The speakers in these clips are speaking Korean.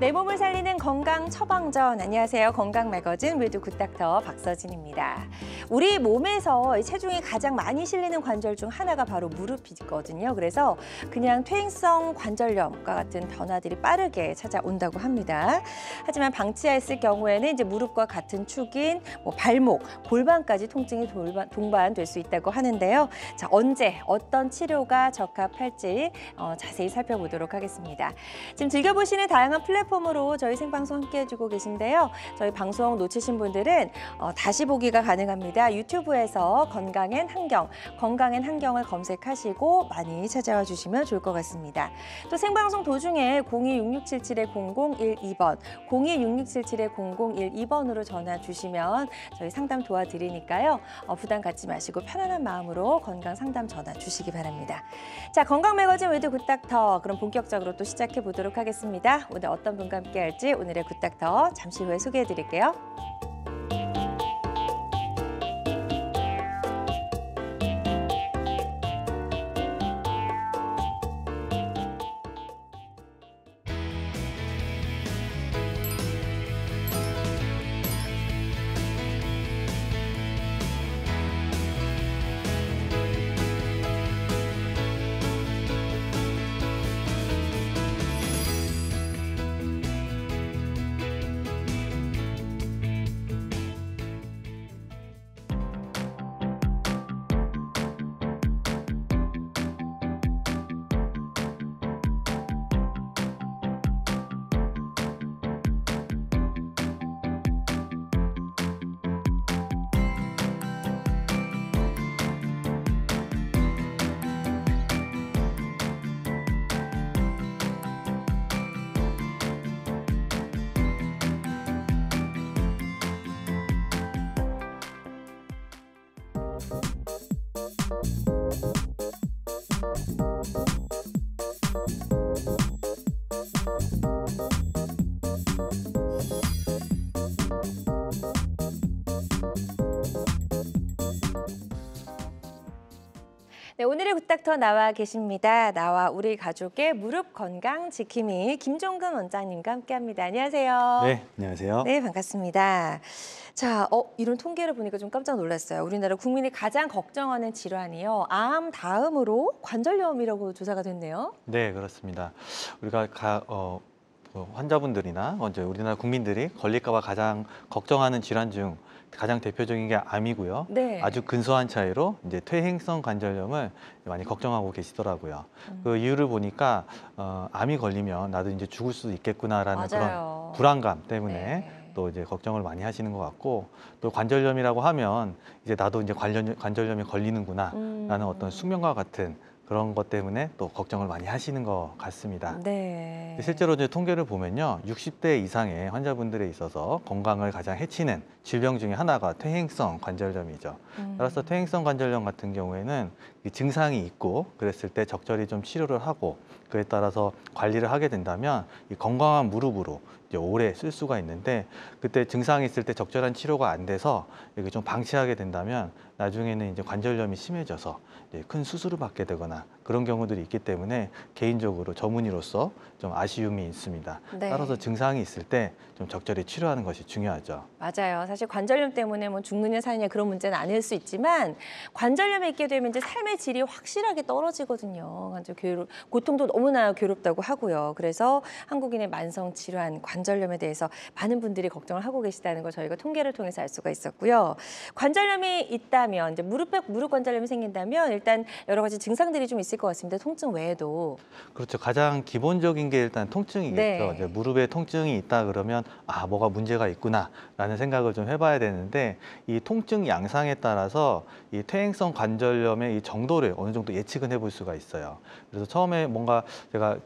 내 몸을 살리는 건강 처방전. 안녕하세요. 건강 매거진 위드 굿닥터 박서진입니다. 우리 몸에서 체중이 가장 많이 실리는 관절 중 하나가 바로 무릎이거든요. 그래서 그냥 퇴행성 관절염과 같은 변화들이 빠르게 찾아온다고 합니다. 하지만 방치했을 경우에는 이제 무릎과 같은 축인 발목, 골반까지 통증이 동반될 수 있다고 하는데요. 자, 언제 어떤 치료가 적합할지 자세히 살펴보도록 하겠습니다. 지금 즐겨보시는 다양한 플랫폼으로 저희 생방송 함께 해주고 계신데요. 저희 방송 놓치신 분들은 다시 보기가 가능합니다. 유튜브에서 건강엔 한경을 검색하시고 많이 찾아와 주시면 좋을 것 같습니다. 또 생방송 도중에 026677-0012번, 026677-0012번으로 전화 주시면 저희 상담 도와드리니까요. 부담 갖지 마시고 편안한 마음으로 건강 상담 전화 주시기 바랍니다. 자, 건강 매거진 위드 굿닥터, 그럼 본격적으로 또 시작해 보도록 하겠습니다. 오늘 어떤 분과 함께 할지 오늘의 굿닥터 잠시 후에 소개해 드릴게요. 네, 오늘의 굿닥터 나와 계십니다. 나와 우리 가족의 무릎 건강 지킴이 김종근 원장님과 함께합니다. 안녕하세요. 네, 안녕하세요. 네, 반갑습니다. 자, 이런 통계를 보니까 좀 깜짝 놀랐어요. 우리나라 국민이 가장 걱정하는 질환이요, 암 다음으로 관절염이라고 조사가 됐네요. 네, 그렇습니다. 우리가 환자분들이나 우리나라 국민들이 걸릴까 봐 가장 걱정하는 질환 중 가장 대표적인 게 암이고요. 네. 아주 근소한 차이로 이제 퇴행성 관절염을 많이 걱정하고 계시더라고요. 그 이유를 보니까 암이 걸리면 나도 이제 죽을 수도 있겠구나라는 맞아요. 그런 불안감 때문에 네. 또 이제 걱정을 많이 하시는 것 같고, 또 관절염이라고 하면 이제 나도 이제 관절염이 걸리는구나라는 어떤 숙명과 같은 그런 것 때문에 또 걱정을 많이 하시는 것 같습니다. 네. 실제로 이제 통계를 보면요, 60대 이상의 환자분들에 있어서 건강을 가장 해치는 질병 중에 하나가 퇴행성 관절염이죠. 따라서 퇴행성 관절염 같은 경우에는 이 증상이 있고 그랬을 때 적절히 좀 치료를 하고 그에 따라서 관리를 하게 된다면 이 건강한 무릎으로 이제 오래 쓸 수가 있는데, 그때 증상이 있을 때 적절한 치료가 안 돼서 이렇게 좀 방치하게 된다면 나중에는 이제 관절염이 심해져서 이제 큰 수술을 받게 되거나 그런 경우들이 있기 때문에 개인적으로 전문의로서 좀 아쉬움이 있습니다. 네. 따라서 증상이 있을 때 좀 적절히 치료하는 것이 중요하죠. 맞아요. 사실 관절염 때문에 죽느냐 사느냐 그런 문제는 아닐 수 있지만, 관절염이 있게 되면 이제 삶의 질이 확실하게 떨어지거든요. 고통도 너무나 괴롭다고 하고요. 그래서 한국인의 만성 질환 관절염에 대해서 많은 분들이 걱정을 하고 계시다는 걸 저희가 통계를 통해서 알 수가 있었고요. 관절염이 있다면, 이제 무릎 관절염이 생긴다면 일단 여러 가지 증상들이 좀 있을 것 같습니다. 통증 외에도. 그렇죠. 가장 기본적인 게 일단 통증이겠죠. 네. 이제 무릎에 통증이 있다 그러면 뭐가 문제가 있구나라는 생각을 좀 해봐야 되는데, 이 통증 양상에 따라서 이 퇴행성 관절염의 이 정도를 어느 정도 예측은 해볼 수가 있어요. 그래서 처음에 뭔가 제가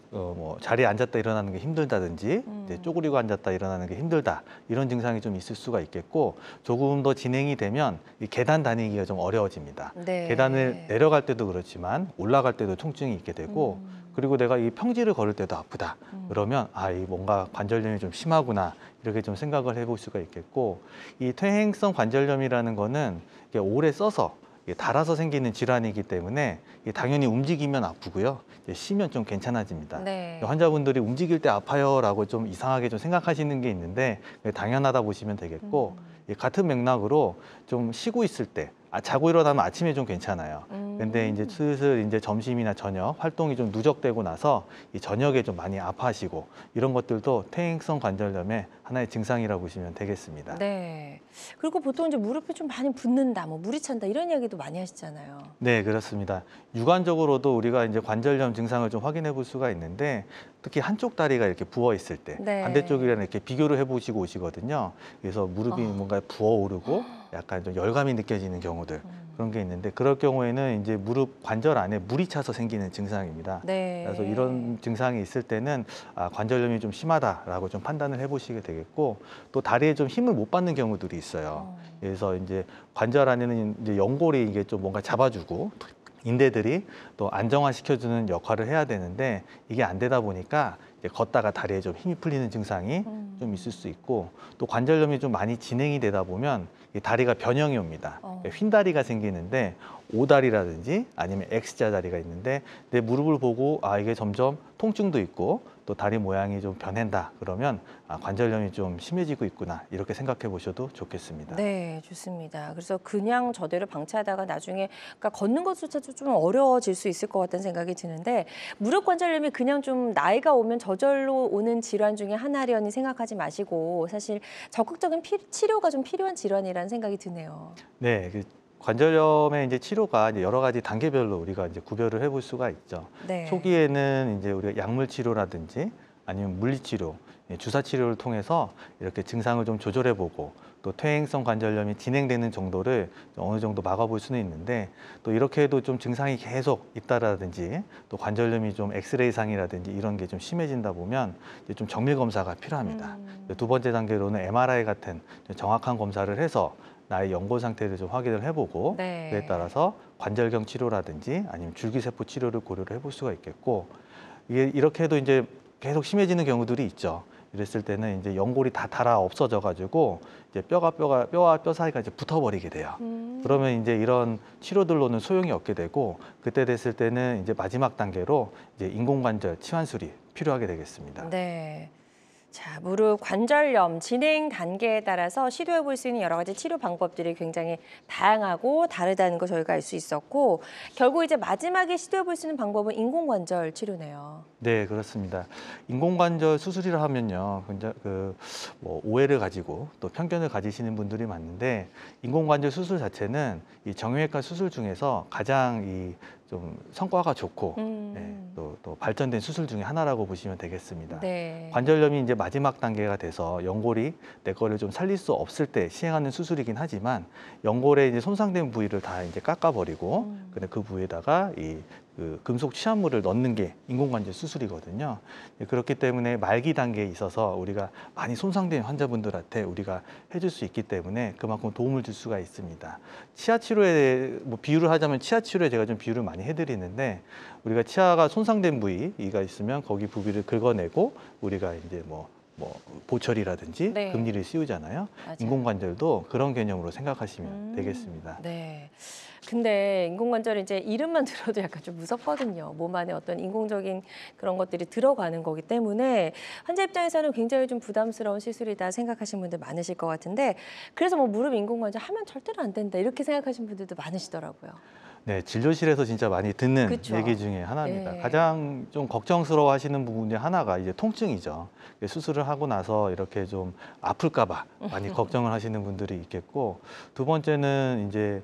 자리에 앉았다 일어나는 게 힘들다든지 이제 쪼그리고 앉았다 일어나는 게 힘들다, 이런 증상이 좀 있을 수가 있겠고, 조금 더 진행이 되면 이 계단 다니기가 좀 어려워집니다. 네. 계단을 내려갈 때도 그렇지만 올라갈 때도 통증이 있게 되고, 그리고 내가 이 평지를 걸을 때도 아프다 그러면 이 뭔가 관절염이 좀 심하구나, 이렇게 좀 생각을 해볼 수가 있겠고, 이 퇴행성 관절염이라는 거는 이게 오래 써서 이게 닳아서 생기는 질환이기 때문에 이게 당연히 움직이면 아프고요. 이제 쉬면 좀 괜찮아집니다. 네. 환자분들이 움직일 때 아파요라고 좀 이상하게 좀 생각하시는 게 있는데 당연하다 보시면 되겠고 같은 맥락으로 좀 쉬고 있을 때 자고 일어나면 아침에 좀 괜찮아요. 근데 이제 슬슬 이제 점심이나 저녁 활동이 좀 누적되고 나서 이 저녁에 좀 많이 아파하시고 이런 것들도 퇴행성 관절염의 하나의 증상이라고 보시면 되겠습니다. 네. 그리고 보통 이제 무릎이 좀 많이 붓는다, 뭐 물이 찬다 이런 이야기도 많이 하시잖아요. 네, 그렇습니다. 육안적으로도 우리가 이제 관절염 증상을 좀 확인해 볼 수가 있는데 특히 한쪽 다리가 이렇게 부어 있을 때 네. 반대쪽이랑 이렇게 비교를 해보시고 오시거든요. 그래서 무릎이 뭔가 부어오르고 약간 좀 열감이 느껴지는 경우들 그런 게 있는데 그럴 경우에는 이제 무릎 관절 안에 물이 차서 생기는 증상입니다. 네. 그래서 이런 증상이 있을 때는 관절염이 좀 심하다라고 좀 판단을 해보시게 되겠고 또 다리에 좀 힘을 못 받는 경우들이 있어요. 그래서 이제 관절 안에는 이제 연골이 이게 좀 뭔가 잡아주고 인대들이 또 안정화시켜주는 역할을 해야 되는데 이게 안 되다 보니까 이제 걷다가 다리에 좀 힘이 풀리는 증상이 좀 있을 수 있고 또 관절염이 좀 많이 진행이 되다 보면 이 다리가 변형이 옵니다. 휜 다리가 생기는데 O다리라든지 아니면 X자 다리가 있는데 내 무릎을 보고 이게 점점 통증도 있고 또 다리 모양이 좀 변한다 그러면 관절염이 좀 심해지고 있구나 이렇게 생각해 보셔도 좋겠습니다. 네, 좋습니다. 그래서 그냥 저대로 방치하다가 나중에 그러니까 걷는 것조차도 좀 어려워질 수 있을 것 같다는 생각이 드는데 무릎 관절염이 그냥 좀 나이가 오면 저절로 오는 질환 중에 하나려니 생각하지 마시고 사실 적극적인 치료가 좀 필요한 질환이라는 생각이 드네요. 네, 관절염의 이제 치료가 이제 여러 가지 단계별로 우리가 이제 구별을 해볼 수가 있죠. 네. 초기에는 이제 우리가 약물 치료라든지 아니면 물리 치료, 주사 치료를 통해서 이렇게 증상을 좀 조절해보고 또 퇴행성 관절염이 진행되는 정도를 어느 정도 막아볼 수는 있는데 또 이렇게 해도 좀 증상이 계속 있다라든지 또 관절염이 좀 엑스레이상이라든지 이런 게 좀 심해진다 보면 이제 좀 정밀 검사가 필요합니다. 두 번째 단계로는 MRI 같은 정확한 검사를 해서 나의 연골 상태를 좀 확인을 해보고 네. 그에 따라서 관절경 치료라든지 아니면 줄기세포 치료를 고려를 해볼 수가 있겠고 이게 이렇게 해도 이제 계속 심해지는 경우들이 있죠. 이랬을 때는 이제 연골이 다 닳아 없어져 가지고 이제 뼈와 뼈 사이가 이제 붙어버리게 돼요. 그러면 이제 이런 치료들로는 소용이 없게 되고 그때 됐을 때는 이제 마지막 단계로 이제 인공관절 치환술이 필요하게 되겠습니다. 네. 자, 무릎 관절염 진행 단계에 따라서 시도해 볼 수 있는 여러 가지 치료 방법들이 굉장히 다양하고 다르다는 거 저희가 알 수 있었고 결국 이제 마지막에 시도해 볼 수 있는 방법은 인공관절 치료네요. 네, 그렇습니다. 인공관절 수술이라 하면요, 뭐 오해를 가지고 또 편견을 가지시는 분들이 많은데 인공관절 수술 자체는 이 정형외과 수술 중에서 가장 좀 성과가 좋고 또 발전된 수술 중에 하나라고 보시면 되겠습니다. 네. 관절염이 이제 마지막 단계가 돼서 연골이 내 거를 좀 살릴 수 없을 때 시행하는 수술이긴 하지만 연골에 이제 손상된 부위를 다 이제 깎아버리고 근데 그 부위에다가 그 금속 치환물을 넣는 게 인공관절 수술이거든요. 그렇기 때문에 말기 단계에 있어서 우리가 많이 손상된 환자분들한테 우리가 해줄 수 있기 때문에 그만큼 도움을 줄 수가 있습니다. 치아 치료에 뭐 비유를 하자면 치아 치료에 제가 좀 비유를 많이 해드리는데 우리가 치아가 손상된 부위가 있으면 거기 부위를 긁어내고 우리가 이제 뭐 보철이라든지 네. 금리를 씌우잖아요. 맞아요. 인공관절도 그런 개념으로 생각하시면 되겠습니다. 네. 근데 인공관절 이제 이름만 들어도 약간 좀 무섭거든요. 몸 안에 어떤 인공적인 그런 것들이 들어가는 거기 때문에 환자 입장에서는 굉장히 좀 부담스러운 시술이다 생각하시는 분들 많으실 것 같은데 그래서 뭐 무릎 인공관절 하면 절대로 안 된다 이렇게 생각하시는 분들도 많으시더라고요. 네, 진료실에서 진짜 많이 듣는 그쵸? 얘기 중에 하나입니다. 네. 가장 좀 걱정스러워 하시는 부분 중에 하나가 이제 통증이죠. 수술을 하고 나서 이렇게 좀 아플까봐 많이 걱정을 하시는 분들이 있겠고, 두 번째는 이제,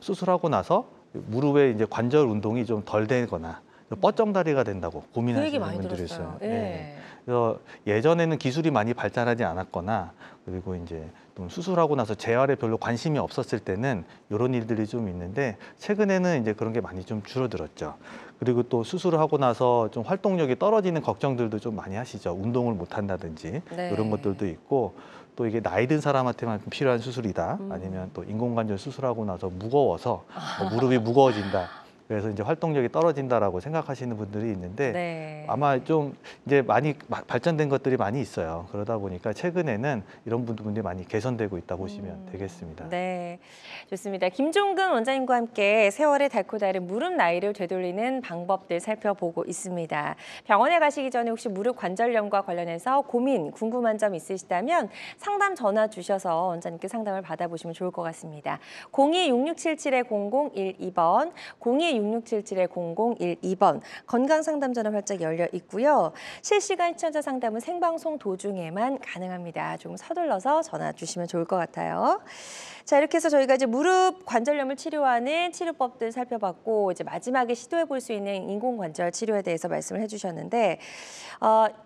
수술하고 나서 무릎에 이제 관절 운동이 좀 덜 되거나 뻗정다리가 된다고 그 고민하시는 얘기 많이 분들이 들었어요. 있어요. 예. 네. 그래서 예전에는 기술이 많이 발달하지 않았거나 그리고 이제 좀 수술하고 나서 재활에 별로 관심이 없었을 때는 이런 일들이 좀 있는데 최근에는 이제 그런 게 많이 좀 줄어들었죠. 그리고 또 수술을 하고 나서 좀 활동력이 떨어지는 걱정들도 좀 많이 하시죠. 운동을 못 한다든지 네. 이런 것들도 있고 또 이게 나이 든 사람한테만 필요한 수술이다. 아니면 또 인공관절 수술하고 나서 무거워서 무릎이 무거워진다. 그래서 이제 활동력이 떨어진다라고 생각하시는 분들이 있는데 네. 아마 좀 이제 많이 발전된 것들이 많이 있어요. 그러다 보니까 최근에는 이런 부분들이 많이 개선되고 있다 보시면 되겠습니다. 네, 좋습니다. 김종근 원장님과 함께 세월의 닳고 다른 무릎 나이를 되돌리는 방법들 살펴보고 있습니다. 병원에 가시기 전에 혹시 무릎 관절염과 관련해서 고민, 궁금한 점 있으시다면 상담 전화 주셔서 원장님께 상담을 받아보시면 좋을 것 같습니다. 02-6677-0012번, 02-6677-0012번 건강상담 전화 활짝 열려 있고요. 실시간 시청자 상담은 생방송 도중에만 가능합니다. 좀 서둘러서 전화 주시면 좋을 것 같아요. 자, 이렇게 해서 저희가 이제 무릎 관절염을 치료하는 치료법들 살펴봤고 이제 마지막에 시도해 볼 수 있는 인공관절 치료에 대해서 말씀을 해주셨는데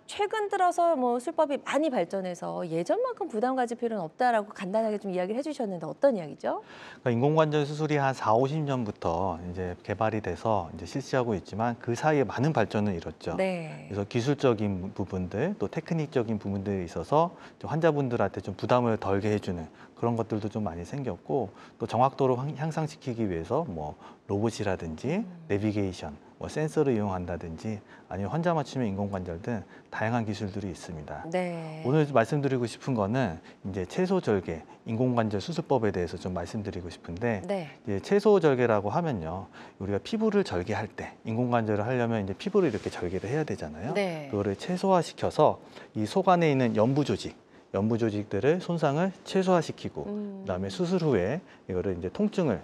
최근 들어서 뭐 술법이 많이 발전해서 예전만큼 부담 가질 필요는 없다라고 간단하게 좀 이야기를 해주셨는데 어떤 이야기죠? 그러니까 인공관절 수술이 한 4, 50년부터 이제 개발이 돼서 이제 실시하고 있지만 그 사이에 많은 발전을 이뤘죠. 네. 그래서 기술적인 부분들 또 테크닉적인 부분들이 있어서 좀 환자분들한테 좀 부담을 덜게 해주는 그런 것들도 좀 많이 생겼고 또 정확도를 향상시키기 위해서 뭐 로봇이라든지 내비게이션, 뭐 센서를 이용한다든지 아니면 환자 맞춤형 인공관절 등 다양한 기술들이 있습니다. 네. 오늘 말씀드리고 싶은 거는 이제 채소절개 인공관절 수술법에 대해서 좀 말씀드리고 싶은데 네. 이제 채소절개라고 하면요 우리가 피부를 절개할 때 인공관절을 하려면 이제 피부를 이렇게 절개를 해야 되잖아요. 네. 그거를 최소화시켜서 이 속 안에 있는 연부 조직들의 손상을 최소화시키고 그다음에 수술 후에 이거를 이제 통증을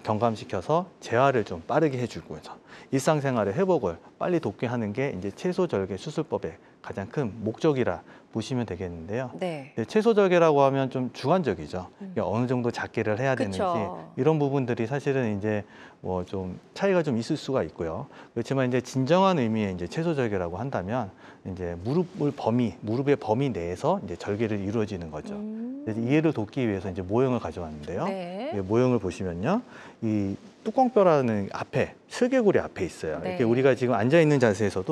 경감시켜서 재활을 좀 빠르게 해주고 해서 일상생활의 회복을 빨리 돕게 하는 게 이제 채소절개 수술법의 가장 큰 목적이라 보시면 되겠는데요. 네. 채소절개라고 하면 좀 주관적이죠. 어느 정도 작게를 해야 되는지 그쵸. 이런 부분들이 사실은 이제 뭐 좀 차이가 좀 있을 수가 있고요. 그렇지만 이제 진정한 의미의 이제 채소절개라고 한다면 이제 무릎의 범위 내에서 이제 절개를 이루어지는 거죠. 그래서 이해를 돕기 위해서 이제 모형을 가져왔는데요. 네. 이 모형을 보시면요, 이 뚜껑뼈라는 앞에 슬개골이 앞에 있어요. 네. 이렇게 우리가 지금 앉아 있는 자세에서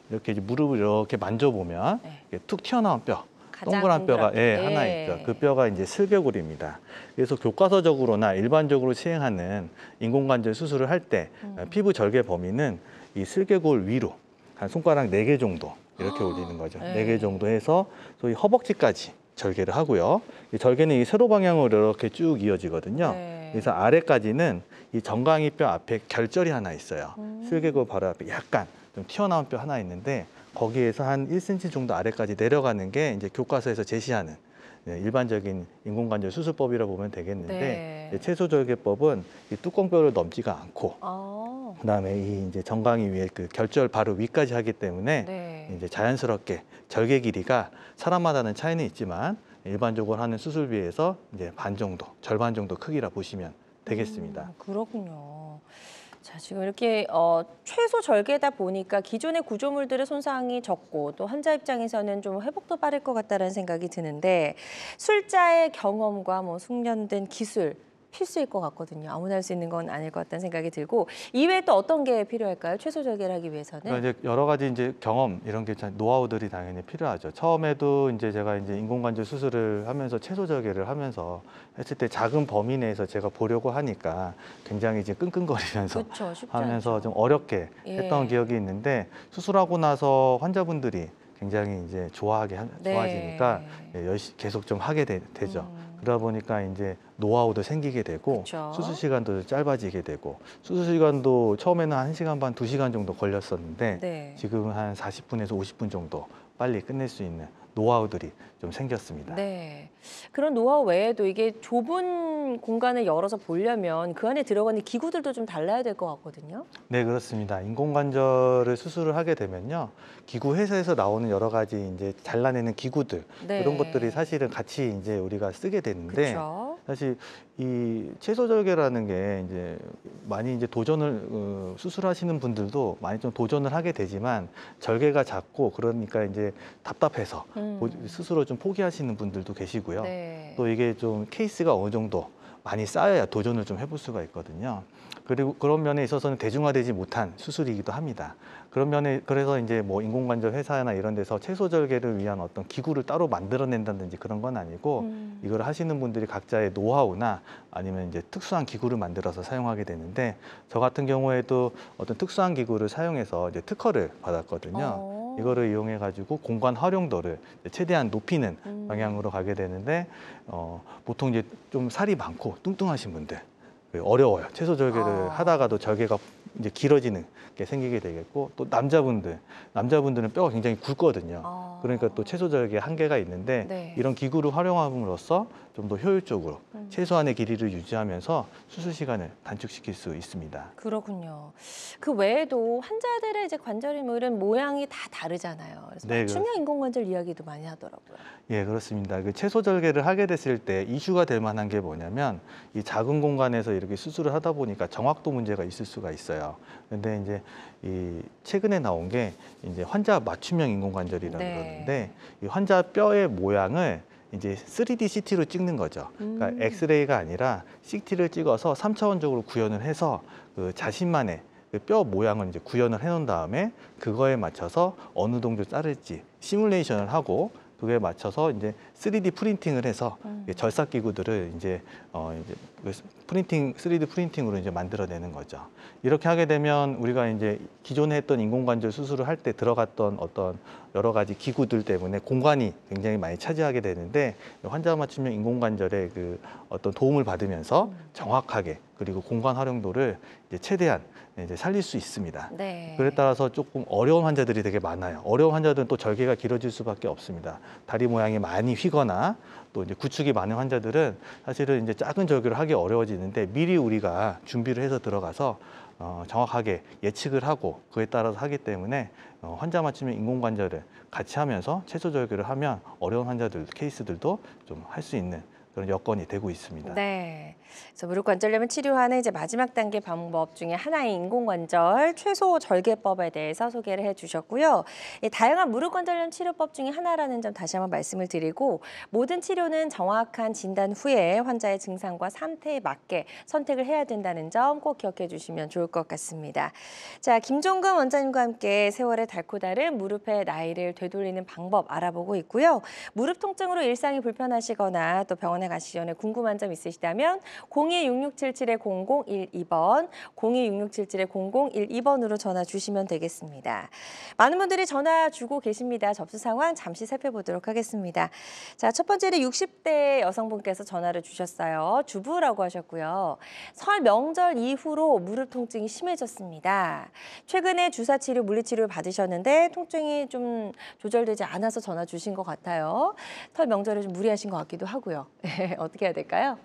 이렇게 이제 무릎을 이렇게 만져보면 네. 이렇게 툭 튀어나온 뼈, 가장 동그란 뼈가 동그랗게. 하나 네. 있죠. 그 뼈가 이제 슬개골입니다. 그래서 교과서적으로나 일반적으로 시행하는 인공관절 수술을 할 때 피부 절개 범위는 이 슬개골 위로 한 손가락 4개 정도 이렇게 올리는 거죠. 네. 4개 정도 해서 소위 허벅지까지 절개를 하고요. 이 절개는 이 세로 방향으로 이렇게 쭉 이어지거든요. 네. 그래서 아래까지는 이 정강이 뼈 앞에 결절이 하나 있어요. 슬개골 바로 앞에 약간 좀 튀어나온 뼈 하나 있는데 거기에서 한 1cm 정도 아래까지 내려가는 게 이제 교과서에서 제시하는 일반적인 인공관절 수술법이라고 보면 되겠는데 네. 채소절개법은 이 뚜껑뼈를 넘지가 않고 아, 그다음에 이 이제 정강이 위에 그 결절 바로 위까지 하기 때문에 네. 이제 자연스럽게 절개 길이가 사람마다는 차이는 있지만 일반적으로 하는 수술 비해서 이제 반 정도, 절반 정도 크기라 보시면 되겠습니다. 그렇군요. 자, 지금 이렇게 최소 절개다 보니까 기존의 구조물들의 손상이 적고 또 환자 입장에서는 좀 회복도 빠를 것 같다는 생각이 드는데 술자의 경험과 뭐 숙련된 기술 필수일 것 같거든요. 아무나 할 수 있는 건 아닐 것 같다는 생각이 들고 이외에 또 어떤 게 필요할까요? 최소 절개를 하기 위해서는? 그러니까 이제 여러 가지 이제 경험 이런 게 노하우들이 당연히 필요하죠. 처음에도 이제 제가 이제 인공관절 수술을 하면서 채소절개를 하면서 했을 때 작은 범위 내에서 제가 보려고 하니까 굉장히 이제 끈끈거리면서 그렇죠. 쉽지 하면서 않죠. 좀 어렵게 예. 했던 기억이 있는데 수술하고 나서 환자분들이 굉장히 이제 네. 좋아지니까 계속 좀 하게 되죠. 그러다 보니까 이제 노하우도 생기게 되고 그쵸. 수술 시간도 짧아지게 되고 수술 시간도 처음에는 한 1시간 반, 2시간 정도 걸렸었는데 네. 지금은 한 40분에서 50분 정도 빨리 끝낼 수 있는 노하우들이 좀 생겼습니다. 네. 그런 노하우 외에도 이게 좁은 공간을 열어서 보려면 그 안에 들어가는 기구들도 좀 달라야 될 것 같거든요. 네, 그렇습니다. 인공관절을 수술을 하게 되면요. 기구 회사에서 나오는 여러 가지 이제 잘라내는 기구들 네. 그런 것들이 사실은 같이 이제 우리가 쓰게 되는데 그렇죠. 사실 이 채소절개라는 게 이제 많이 이제 도전을 수술하시는 분들도 많이 좀 도전을 하게 되지만 절개가 작고 그러니까 이제 답답해서 스스로 좀 포기하시는 분들도 계시고요. 네. 또 이게 좀 케이스가 어느 정도 많이 쌓여야 도전을 좀 해볼 수가 있거든요. 그리고 그런 면에 있어서는 대중화되지 못한 수술이기도 합니다. 그런 면에 그래서 이제 뭐 인공관절 회사나 이런 데서 채소절개를 위한 어떤 기구를 따로 만들어낸다든지 그런 건 아니고 이걸 하시는 분들이 각자의 노하우나 아니면 이제 특수한 기구를 만들어서 사용하게 되는데 저 같은 경우에도 어떤 특수한 기구를 사용해서 이제 특허를 받았거든요. 이거를 이용해 가지고 공간 활용도를 최대한 높이는 방향으로 가게 되는데 보통 이제 좀 살이 많고 뚱뚱하신 분들 어려워요. 채소 절개를 하다가도 절개가 이제 길어지는 게 생기게 되겠고 또 남자분들은 뼈가 굉장히 굵거든요. 그러니까 또 채소 절개에 한계가 있는데 네. 이런 기구를 활용함으로써 좀 더 효율적으로 최소한의 길이를 유지하면서 수술 시간을 단축시킬 수 있습니다. 그렇군요. 그 외에도 환자들의 이제 관절이물은 모양이 다 다르잖아요. 그래서 네, 맞춤형 인공관절 이야기도 많이 하더라고요. 예, 그렇습니다. 그 채소 절개를 하게 됐을 때 이슈가 될 만한 게 뭐냐면 이 작은 공간에서 이렇게 수술을 하다 보니까 정확도 문제가 있을 수가 있어요. 근데 이제 이 최근에 나온 게 이제 환자 맞춤형 인공관절이라고 네. 그러는데 이 환자 뼈의 모양을 이제 3D CT로 찍는 거죠. 그러니까 엑스레이가 아니라 CT를 찍어서 3차원적으로 구현을 해서 그 자신만의 그 뼈 모양을 이제 구현을 해놓은 다음에 그거에 맞춰서 어느 정도 자를지 시뮬레이션을 하고 그거에 맞춰서 이제 3D 프린팅을 해서 절삭 기구들을 이제 프린팅 3D 프린팅으로 이제 만들어내는 거죠. 이렇게 하게 되면 우리가 이제 기존에 했던 인공관절 수술을 할 때 들어갔던 어떤 여러 가지 기구들 때문에 공간이 굉장히 많이 차지하게 되는데 환자 맞춤형 인공관절의 그 어떤 도움을 받으면서 정확하게 그리고 공간 활용도를 이제 최대한 이제 살릴 수 있습니다. 네. 그에 따라서 조금 어려운 환자들이 되게 많아요. 어려운 환자들은 또 절개가 길어질 수밖에 없습니다. 다리 모양이 많이 휘거나 또 이제 구축이 많은 환자들은 사실은 이제 작은 절개를 하기 어려워지는데 미리 우리가 준비를 해서 들어가서 정확하게 예측을 하고 그에 따라서 하기 때문에 환자 맞춤형 인공관절을 같이 하면서 채소 절개를 하면 어려운 환자들 케이스들도 좀 할 수 있는 그런 여건이 되고 있습니다. 네. 그래서 무릎 관절염을 치료하는 이제 마지막 단계 방법 중에 하나인 인공관절 최소 절개법에 대해서 소개를 해주셨고요. 다양한 무릎 관절염 치료법 중에 하나라는 점 다시 한번 말씀을 드리고 모든 치료는 정확한 진단 후에 환자의 증상과 상태에 맞게 선택을 해야 된다는 점 꼭 기억해 주시면 좋을 것 같습니다. 자, 김종근 원장님과 함께 세월의 달고 다른 무릎의 나이를 되돌리는 방법 알아보고 있고요. 무릎 통증으로 일상이 불편하시거나 또 병원에 가시기 전에 궁금한 점 있으시다면 02-6677-0012번, 02-6677-0012번으로 전화 주시면 되겠습니다. 많은 분들이 전화 주고 계십니다. 접수 상황 잠시 살펴보도록 하겠습니다. 자, 첫 번째는 60대 여성분께서 전화를 주셨어요. 주부라고 하셨고요. 설 명절 이후로 무릎 통증이 심해졌습니다. 최근에 주사치료, 물리치료를 받으셨는데 통증이 좀 조절되지 않아서 전화 주신 것 같아요. 설 명절에 좀 무리하신 것 같기도 하고요. 어떻게 해야 될까요?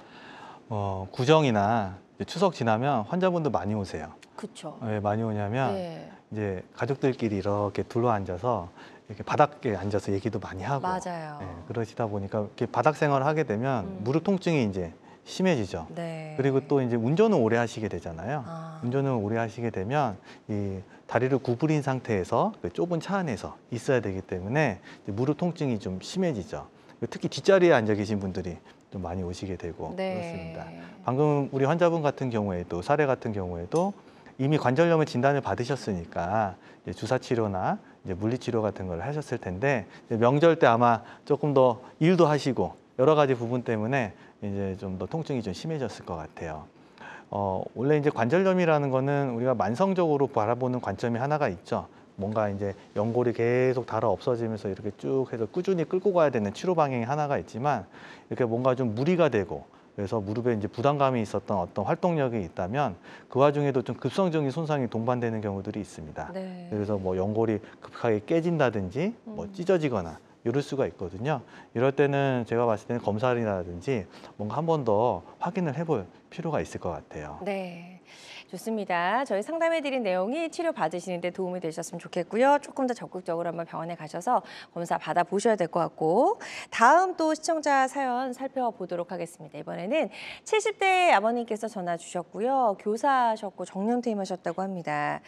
구정이나 이제 추석 지나면 환자분들 많이 오세요. 그렇죠. 왜 많이 오냐면 네. 이제 가족들끼리 이렇게 둘러 앉아서 이렇게 바닥에 앉아서 얘기도 많이 하고 맞아요. 그러시다 보니까 이렇게 바닥 생활을 하게 되면 무릎 통증이 이제 심해지죠. 네. 그리고 또 이제 운전을 오래 하시게 되잖아요. 아. 운전을 오래 하시게 되면 이 다리를 구부린 상태에서 그 좁은 차 안에서 있어야 되기 때문에 이제 무릎 통증이 좀 심해지죠. 특히 뒷자리에 앉아 계신 분들이 좀 많이 오시게 되고 네. 그렇습니다. 방금 우리 환자분 같은 경우에도 사례 같은 경우에도 이미 관절염을 진단을 받으셨으니까 이제 주사 치료나 이제 물리 치료 같은 걸 하셨을 텐데 이제 명절 때 아마 조금 더 일도 하시고 여러 가지 부분 때문에 이제 좀 더 통증이 좀 심해졌을 것 같아요. 원래 이제 관절염이라는 거는 우리가 만성적으로 바라보는 관점이 하나가 있죠. 뭔가 이제 연골이 계속 닳아 없어지면서 이렇게 쭉 해서 꾸준히 끌고 가야 되는 치료 방향이 하나가 있지만 이렇게 뭔가 좀 무리가 되고 그래서 무릎에 이제 부담감이 있었던 어떤 활동력이 있다면 그 와중에도 좀 급성적인 손상이 동반되는 경우들이 있습니다. 네. 그래서 뭐 연골이 급하게 깨진다든지 뭐 찢어지거나 이럴 수가 있거든요. 이럴 때는 제가 봤을 때는 검사라든지 뭔가 한 번 더 확인을 해볼 필요가 있을 것 같아요. 네. 좋습니다. 저희 상담해드린 내용이 치료 받으시는 데 도움이 되셨으면 좋겠고요. 조금 더 적극적으로 한번 병원에 가셔서 검사 받아보셔야 될 것 같고 다음 또 시청자 사연 살펴보도록 하겠습니다. 이번에는 70대 아버님께서 전화 주셨고요. 교사하셨고 정년퇴임하셨다고 합니다.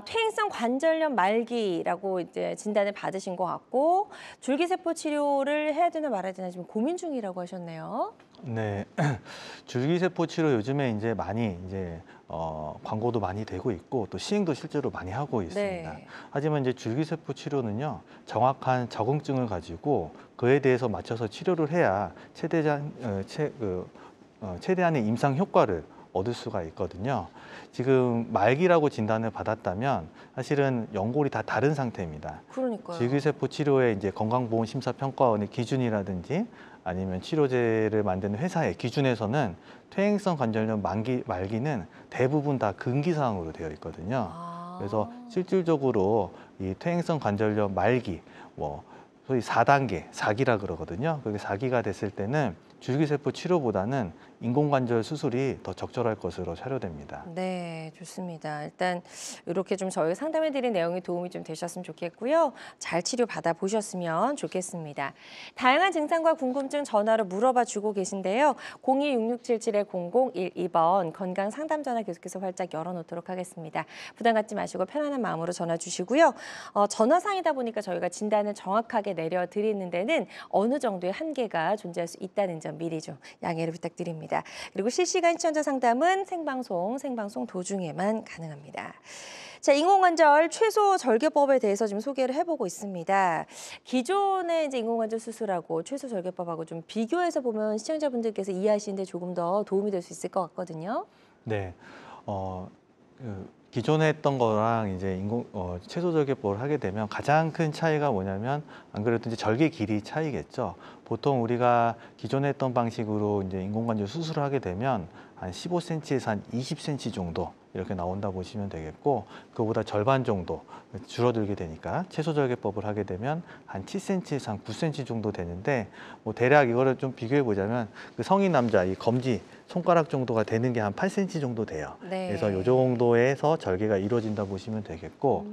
퇴행성 관절염 말기라고 이제 진단을 받으신 것 같고 줄기세포 치료를 해야 되나 말아야 되나 지금 고민 중이라고 하셨네요. 네, 줄기세포 치료 요즘에 이제 많이 광고도 많이 되고 있고 또 시행도 실제로 많이 하고 있습니다. 네. 하지만 이제 줄기세포 치료는요, 정확한 적응증을 가지고 그에 대해서 맞춰서 치료를 해야 최대한의 임상 효과를 얻을 수가 있거든요. 지금 말기라고 진단을 받았다면 사실은 연골이 다 다른 상태입니다. 그러니까요. 줄기세포 치료의 이제 건강보험심사평가원의 기준이라든지 아니면 치료제를 만드는 회사의 기준에서는 퇴행성 관절염 말기는 대부분 다 금기사항으로 되어 있거든요. 아. 그래서 실질적으로 이 퇴행성 관절염 말기, 소위 4단계, 4기라 그러거든요. 그게 4기가 됐을 때는 줄기세포 치료보다는 인공관절 수술이 더 적절할 것으로 사료됩니다. 네, 좋습니다. 일단 이렇게 좀 저희 상담해드린 내용이 도움이 좀 되셨으면 좋겠고요. 잘 치료 받아보셨으면 좋겠습니다. 다양한 증상과 궁금증 전화로 물어봐 주고 계신데요. 026677-0012번 건강 상담 전화 계속해서 활짝 열어놓도록 하겠습니다. 부담 갖지 마시고 편안한 마음으로 전화 주시고요. 전화상이다 보니까 저희가 진단을 정확하게 내려드리는 데는 어느 정도의 한계가 존재할 수 있다는 점 미리 좀 양해를 부탁드립니다. 그리고 실시간 시청자 상담은 생방송 도중에만 가능합니다. 자, 인공관절 최소 절개법에 대해서 좀 소개를 해보고 있습니다. 기존의 이제 인공관절 수술하고 최소 절개법하고 좀 비교해서 보면 시청자분들께서 이해하시는데 조금 더 도움이 될 수 있을 것 같거든요. 네, 기존에 했던 거랑 이제 최소 절개법을 하게 되면 가장 큰 차이가 뭐냐면 안 그래도 이제 절개 길이 차이겠죠. 보통 우리가 기존에 했던 방식으로 이제 인공관절 수술을 하게 되면 한 15cm에서 한 20cm 정도 이렇게 나온다 보시면 되겠고, 그보다 절반 정도 줄어들게 되니까 최소 절개법을 하게 되면 한 7cm에서 한 9cm 정도 되는데, 대략 이거를 좀 비교해 보자면 그 성인 남자 이 검지 손가락 정도가 되는 게 한 8cm 정도 돼요. 네. 그래서 이 정도에서 절개가 이루어진다 보시면 되겠고,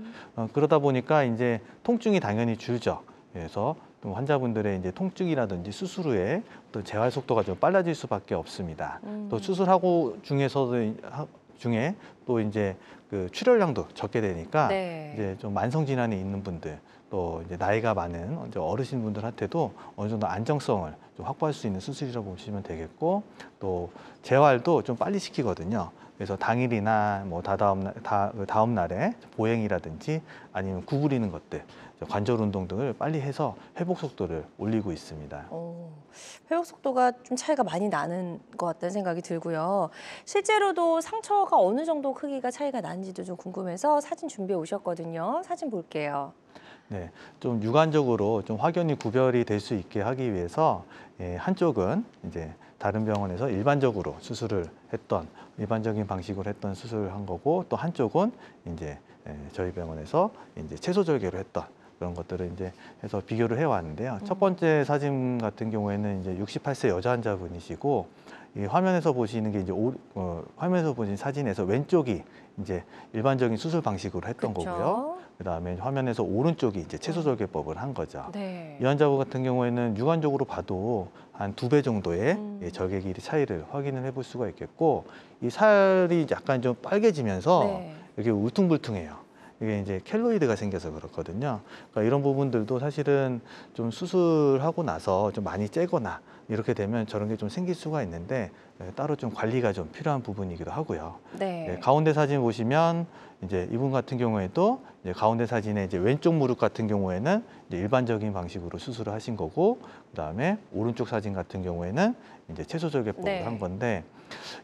그러다 보니까 이제 통증이 당연히 줄죠. 그래서 또 환자분들의 이제 통증이라든지 수술 후에 또 재활 속도가 좀 빨라질 수밖에 없습니다. 또 수술하고 중에 또 이제 그 출혈량도 적게 되니까 네. 이제 좀 만성 질환이 있는 분들, 또 이제 나이가 많은 이제 어르신 분들한테도 어느 정도 안정성을 좀 확보할 수 있는 수술이라고 보시면 되겠고, 또 재활도 좀 빨리 시키거든요. 그래서 당일이나 다음 날에 보행이라든지 아니면 구부리는 것들, 관절 운동 등을 빨리 해서 회복 속도를 올리고 있습니다. 회복 속도가 좀 차이가 많이 나는 것 같다는 생각이 들고요. 실제로도 상처가 어느 정도 크기가 차이가 나는지도 좀 궁금해서 사진 준비해 오셨거든요. 사진 볼게요. 네, 좀 육안적으로 좀 확연히 구별이 될 수 있게 하기 위해서 한쪽은 이제 다른 병원에서 일반적으로 수술을 했던 일반적인 방식으로 했던 수술을 한 거고, 또 한쪽은 이제 저희 병원에서 이제 채소 절개로 했던 그런 것들을 이제 해서 비교를 해왔는데요. 첫 번째 사진 같은 경우에는 이제 68세 여자 환자분이시고, 이 화면에서 보시는 게 이제 화면에서 보신 사진에서 왼쪽이 이제 일반적인 수술 방식으로 했던 그쵸? 거고요. 그다음에 화면에서 오른쪽이 이제 채소 절개법을 한 거죠. 네. 이 환자분 같은 경우에는 육안적으로 봐도 한 2배 정도의 절개 길이 차이를 확인을 해볼 수가 있겠고, 이 살이 약간 좀 빨개지면서 네. 이게 울퉁불퉁해요. 이게 이제 켈로이드가 생겨서 그렇거든요. 그러니까 이런 부분들도 사실은 좀 수술하고 나서 좀 많이 째거나 이렇게 되면 저런 게 좀 생길 수가 있는데, 따로 좀 관리가 좀 필요한 부분이기도 하고요. 네. 가운데 사진 보시면 이제 이분 같은 경우에도 이제 가운데 사진에 이제 왼쪽 무릎 같은 경우에는 이제 일반적인 방식으로 수술을 하신 거고, 그다음에 오른쪽 사진 같은 경우에는 이제 채소 절개법을 네. 한 건데,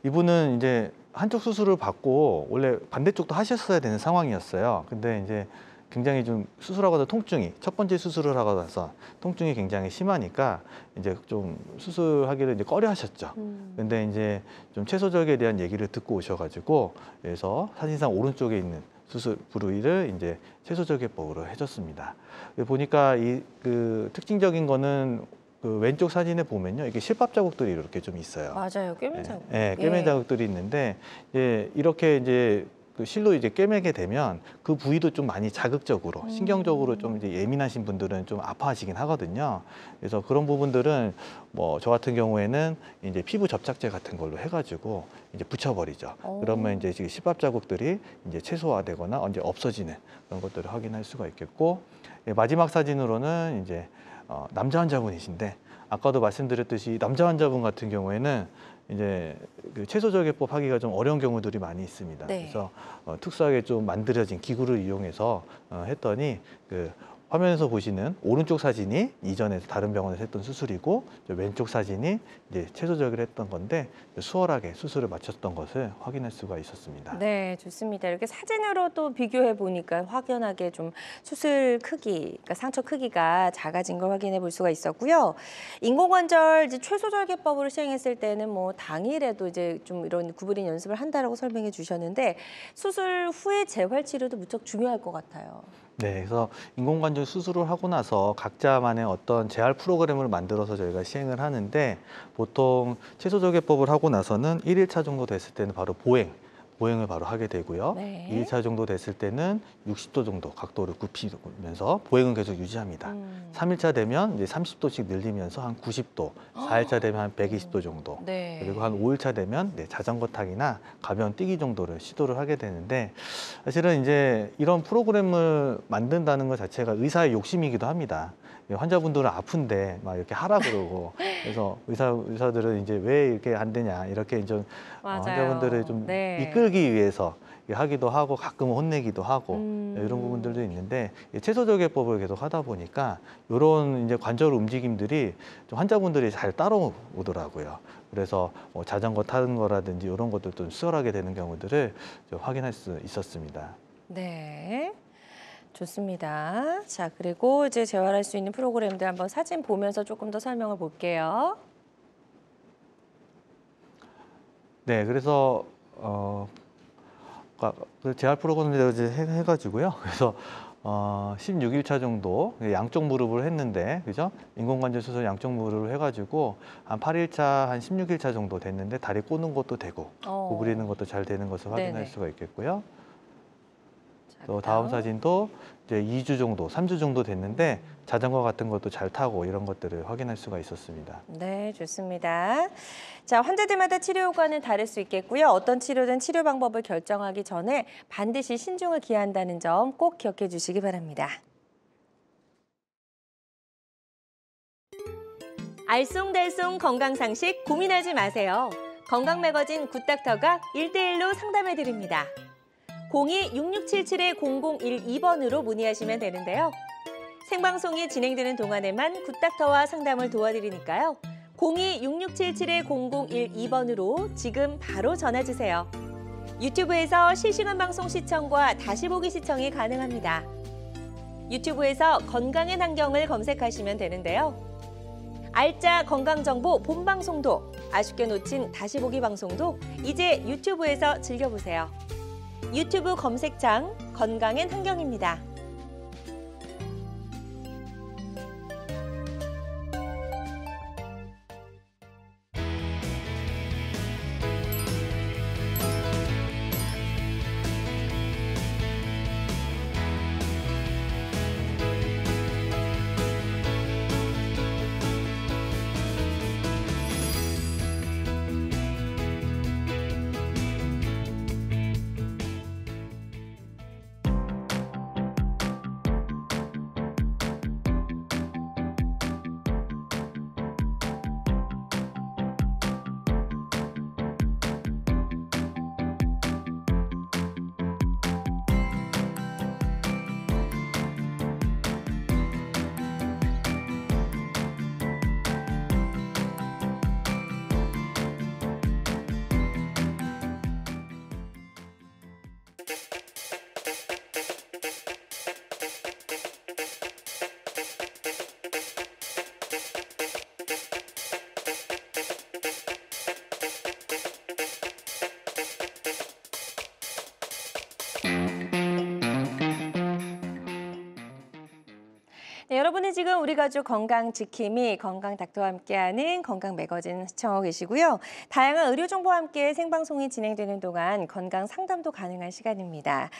이분은 이제 한쪽 수술을 받고 원래 반대쪽도 하셨어야 되는 상황이었어요. 근데 이제 굉장히 좀 수술하고 나서 통증이, 첫 번째 수술을 하고 나서 통증이 굉장히 심하니까 이제 좀 수술하기를 이제 꺼려 하셨죠. 근데 이제 좀 채소 절개에 대한 얘기를 듣고 오셔가지고, 그래서 사진상 오른쪽에 있는 수술 부위를 이제 채소 절개법으로 해줬습니다. 보니까 그 특징적인 거는 그 왼쪽 사진에 보면요, 이게 실밥 자국들이 이렇게 좀 있어요. 맞아요. 꿰맨 자국. 꿰맨 자국들이 있는데, 이렇게 이제 그 실로 이제 꿰매게 되면 그 부위도 좀 많이 자극적으로, 신경적으로 좀 이제 예민하신 분들은 좀 아파하시긴 하거든요. 그래서 그런 부분들은 저 같은 경우에는 이제 피부 접착제 같은 걸로 해가지고 이제 붙여버리죠. 그러면 이제 실밥 자국들이 이제 최소화되거나 언제 없어지는 그런 것들을 확인할 수가 있겠고, 마지막 사진으로는 이제 남자 환자분이신데 아까도 말씀드렸듯이 남자 환자분 같은 경우에는 이제 그 채소절개법 하기가 좀 어려운 경우들이 많이 있습니다. 네. 그래서 특수하게 좀 만들어진 기구를 이용해서 했더니 그 화면에서 보시는 오른쪽 사진이 이전에 다른 병원에서 했던 수술이고 왼쪽 사진이 이제 채소절개를 했던 건데 수월하게 수술을 마쳤던 것을 확인할 수가 있었습니다. 네, 좋습니다. 이렇게 사진으로 또 비교해 보니까 확연하게 좀 수술 크기, 그러니까 상처 크기가 작아진 걸 확인해 볼 수가 있었고요. 인공관절 이제 최소절개법으로 시행했을 때는 뭐 당일에도 이제 좀 이런 구부린 연습을 한다라고 설명해 주셨는데 수술 후에 재활 치료도 무척 중요할 것 같아요. 네, 그래서 인공관절 수술을 하고 나서 각자만의 어떤 재활 프로그램을 만들어서 저희가 시행을 하는데 보통 채소절개법을 하고 나서는 1일차 정도 됐을 때는 바로 보행을 바로 하게 되고요. 네. 2일차 정도 됐을 때는 60도 정도 각도를 굽히면서 보행은 계속 유지합니다. 3일차 되면 이제 30도씩 늘리면서 한 90도, 4일차 되면 한 120도 정도, 네. 그리고 한 5일차 되면 자전거 타기나 가벼운 뛰기 정도를 시도를 하게 되는데 사실은 이제 이런 프로그램을 만든다는 것 자체가 의사의 욕심이기도 합니다. 환자분들은 아픈데 막 이렇게 하라 그러고 그래서 의사들은 이제 왜 이렇게 안 되냐 이렇게 좀 맞아요. 환자분들을 좀 네. 이끌기 위해서 하기도 하고 가끔은 혼내기도 하고 이런 부분들도 있는데 채소절개법을 계속 하다 보니까 이런 이제 관절 움직임들이 좀 환자분들이 잘 따라오더라고요. 그래서 뭐 자전거 타는 거라든지 이런 것도 좀 수월하게 되는 경우들을 좀 확인할 수 있었습니다. 네. 좋습니다. 자, 그리고 이제 재활할 수 있는 프로그램들 한번 사진 보면서 조금 더 설명을 볼게요. 네, 그래서 그 재활 프로그램을 이제 해가지고요. 그래서 16일차 정도 양쪽 무릎을 했는데, 그죠? 인공관절 수술 양쪽 무릎을 해가지고 한 8일차, 한 16일차 정도 됐는데 다리 꼬는 것도 되고 구부리는 것도 잘 되는 것을 확인할 네네. 수가 있겠고요. 자, 또 다음 사진도 이제 2주 정도, 3주 정도 됐는데 자전거 같은 것도 잘 타고 이런 것들을 확인할 수가 있었습니다. 네, 좋습니다. 자, 환자들마다 치료 효과는 다를 수 있겠고요. 어떤 치료든 치료 방법을 결정하기 전에 반드시 신중을 기한다는 점 꼭 기억해 주시기 바랍니다. 알쏭달쏭 건강상식 고민하지 마세요. 건강매거진 굿닥터가 1대1로 상담해 드립니다. 02-6677-0012번으로 문의하시면 되는데요. 생방송이 진행되는 동안에만 굿닥터와 상담을 도와드리니까요. 02-6677-0012번으로 지금 바로 전화주세요. 유튜브에서 실시간 방송 시청과 다시 보기 시청이 가능합니다. 유튜브에서 건강의 환경을 검색하시면 되는데요. 알짜 건강정보 본방송도, 아쉽게 놓친 다시 보기 방송도 이제 유튜브에서 즐겨보세요. 유튜브 검색창 건강엔 환경입니다. 네, 여러분은 지금 우리 가족 건강 지킴이 건강 닥터와 함께하는 건강 매거진 시청하고 계시고요. 다양한 의료 정보와 함께 생방송이 진행되는 동안 건강 상담도 가능한 시간입니다.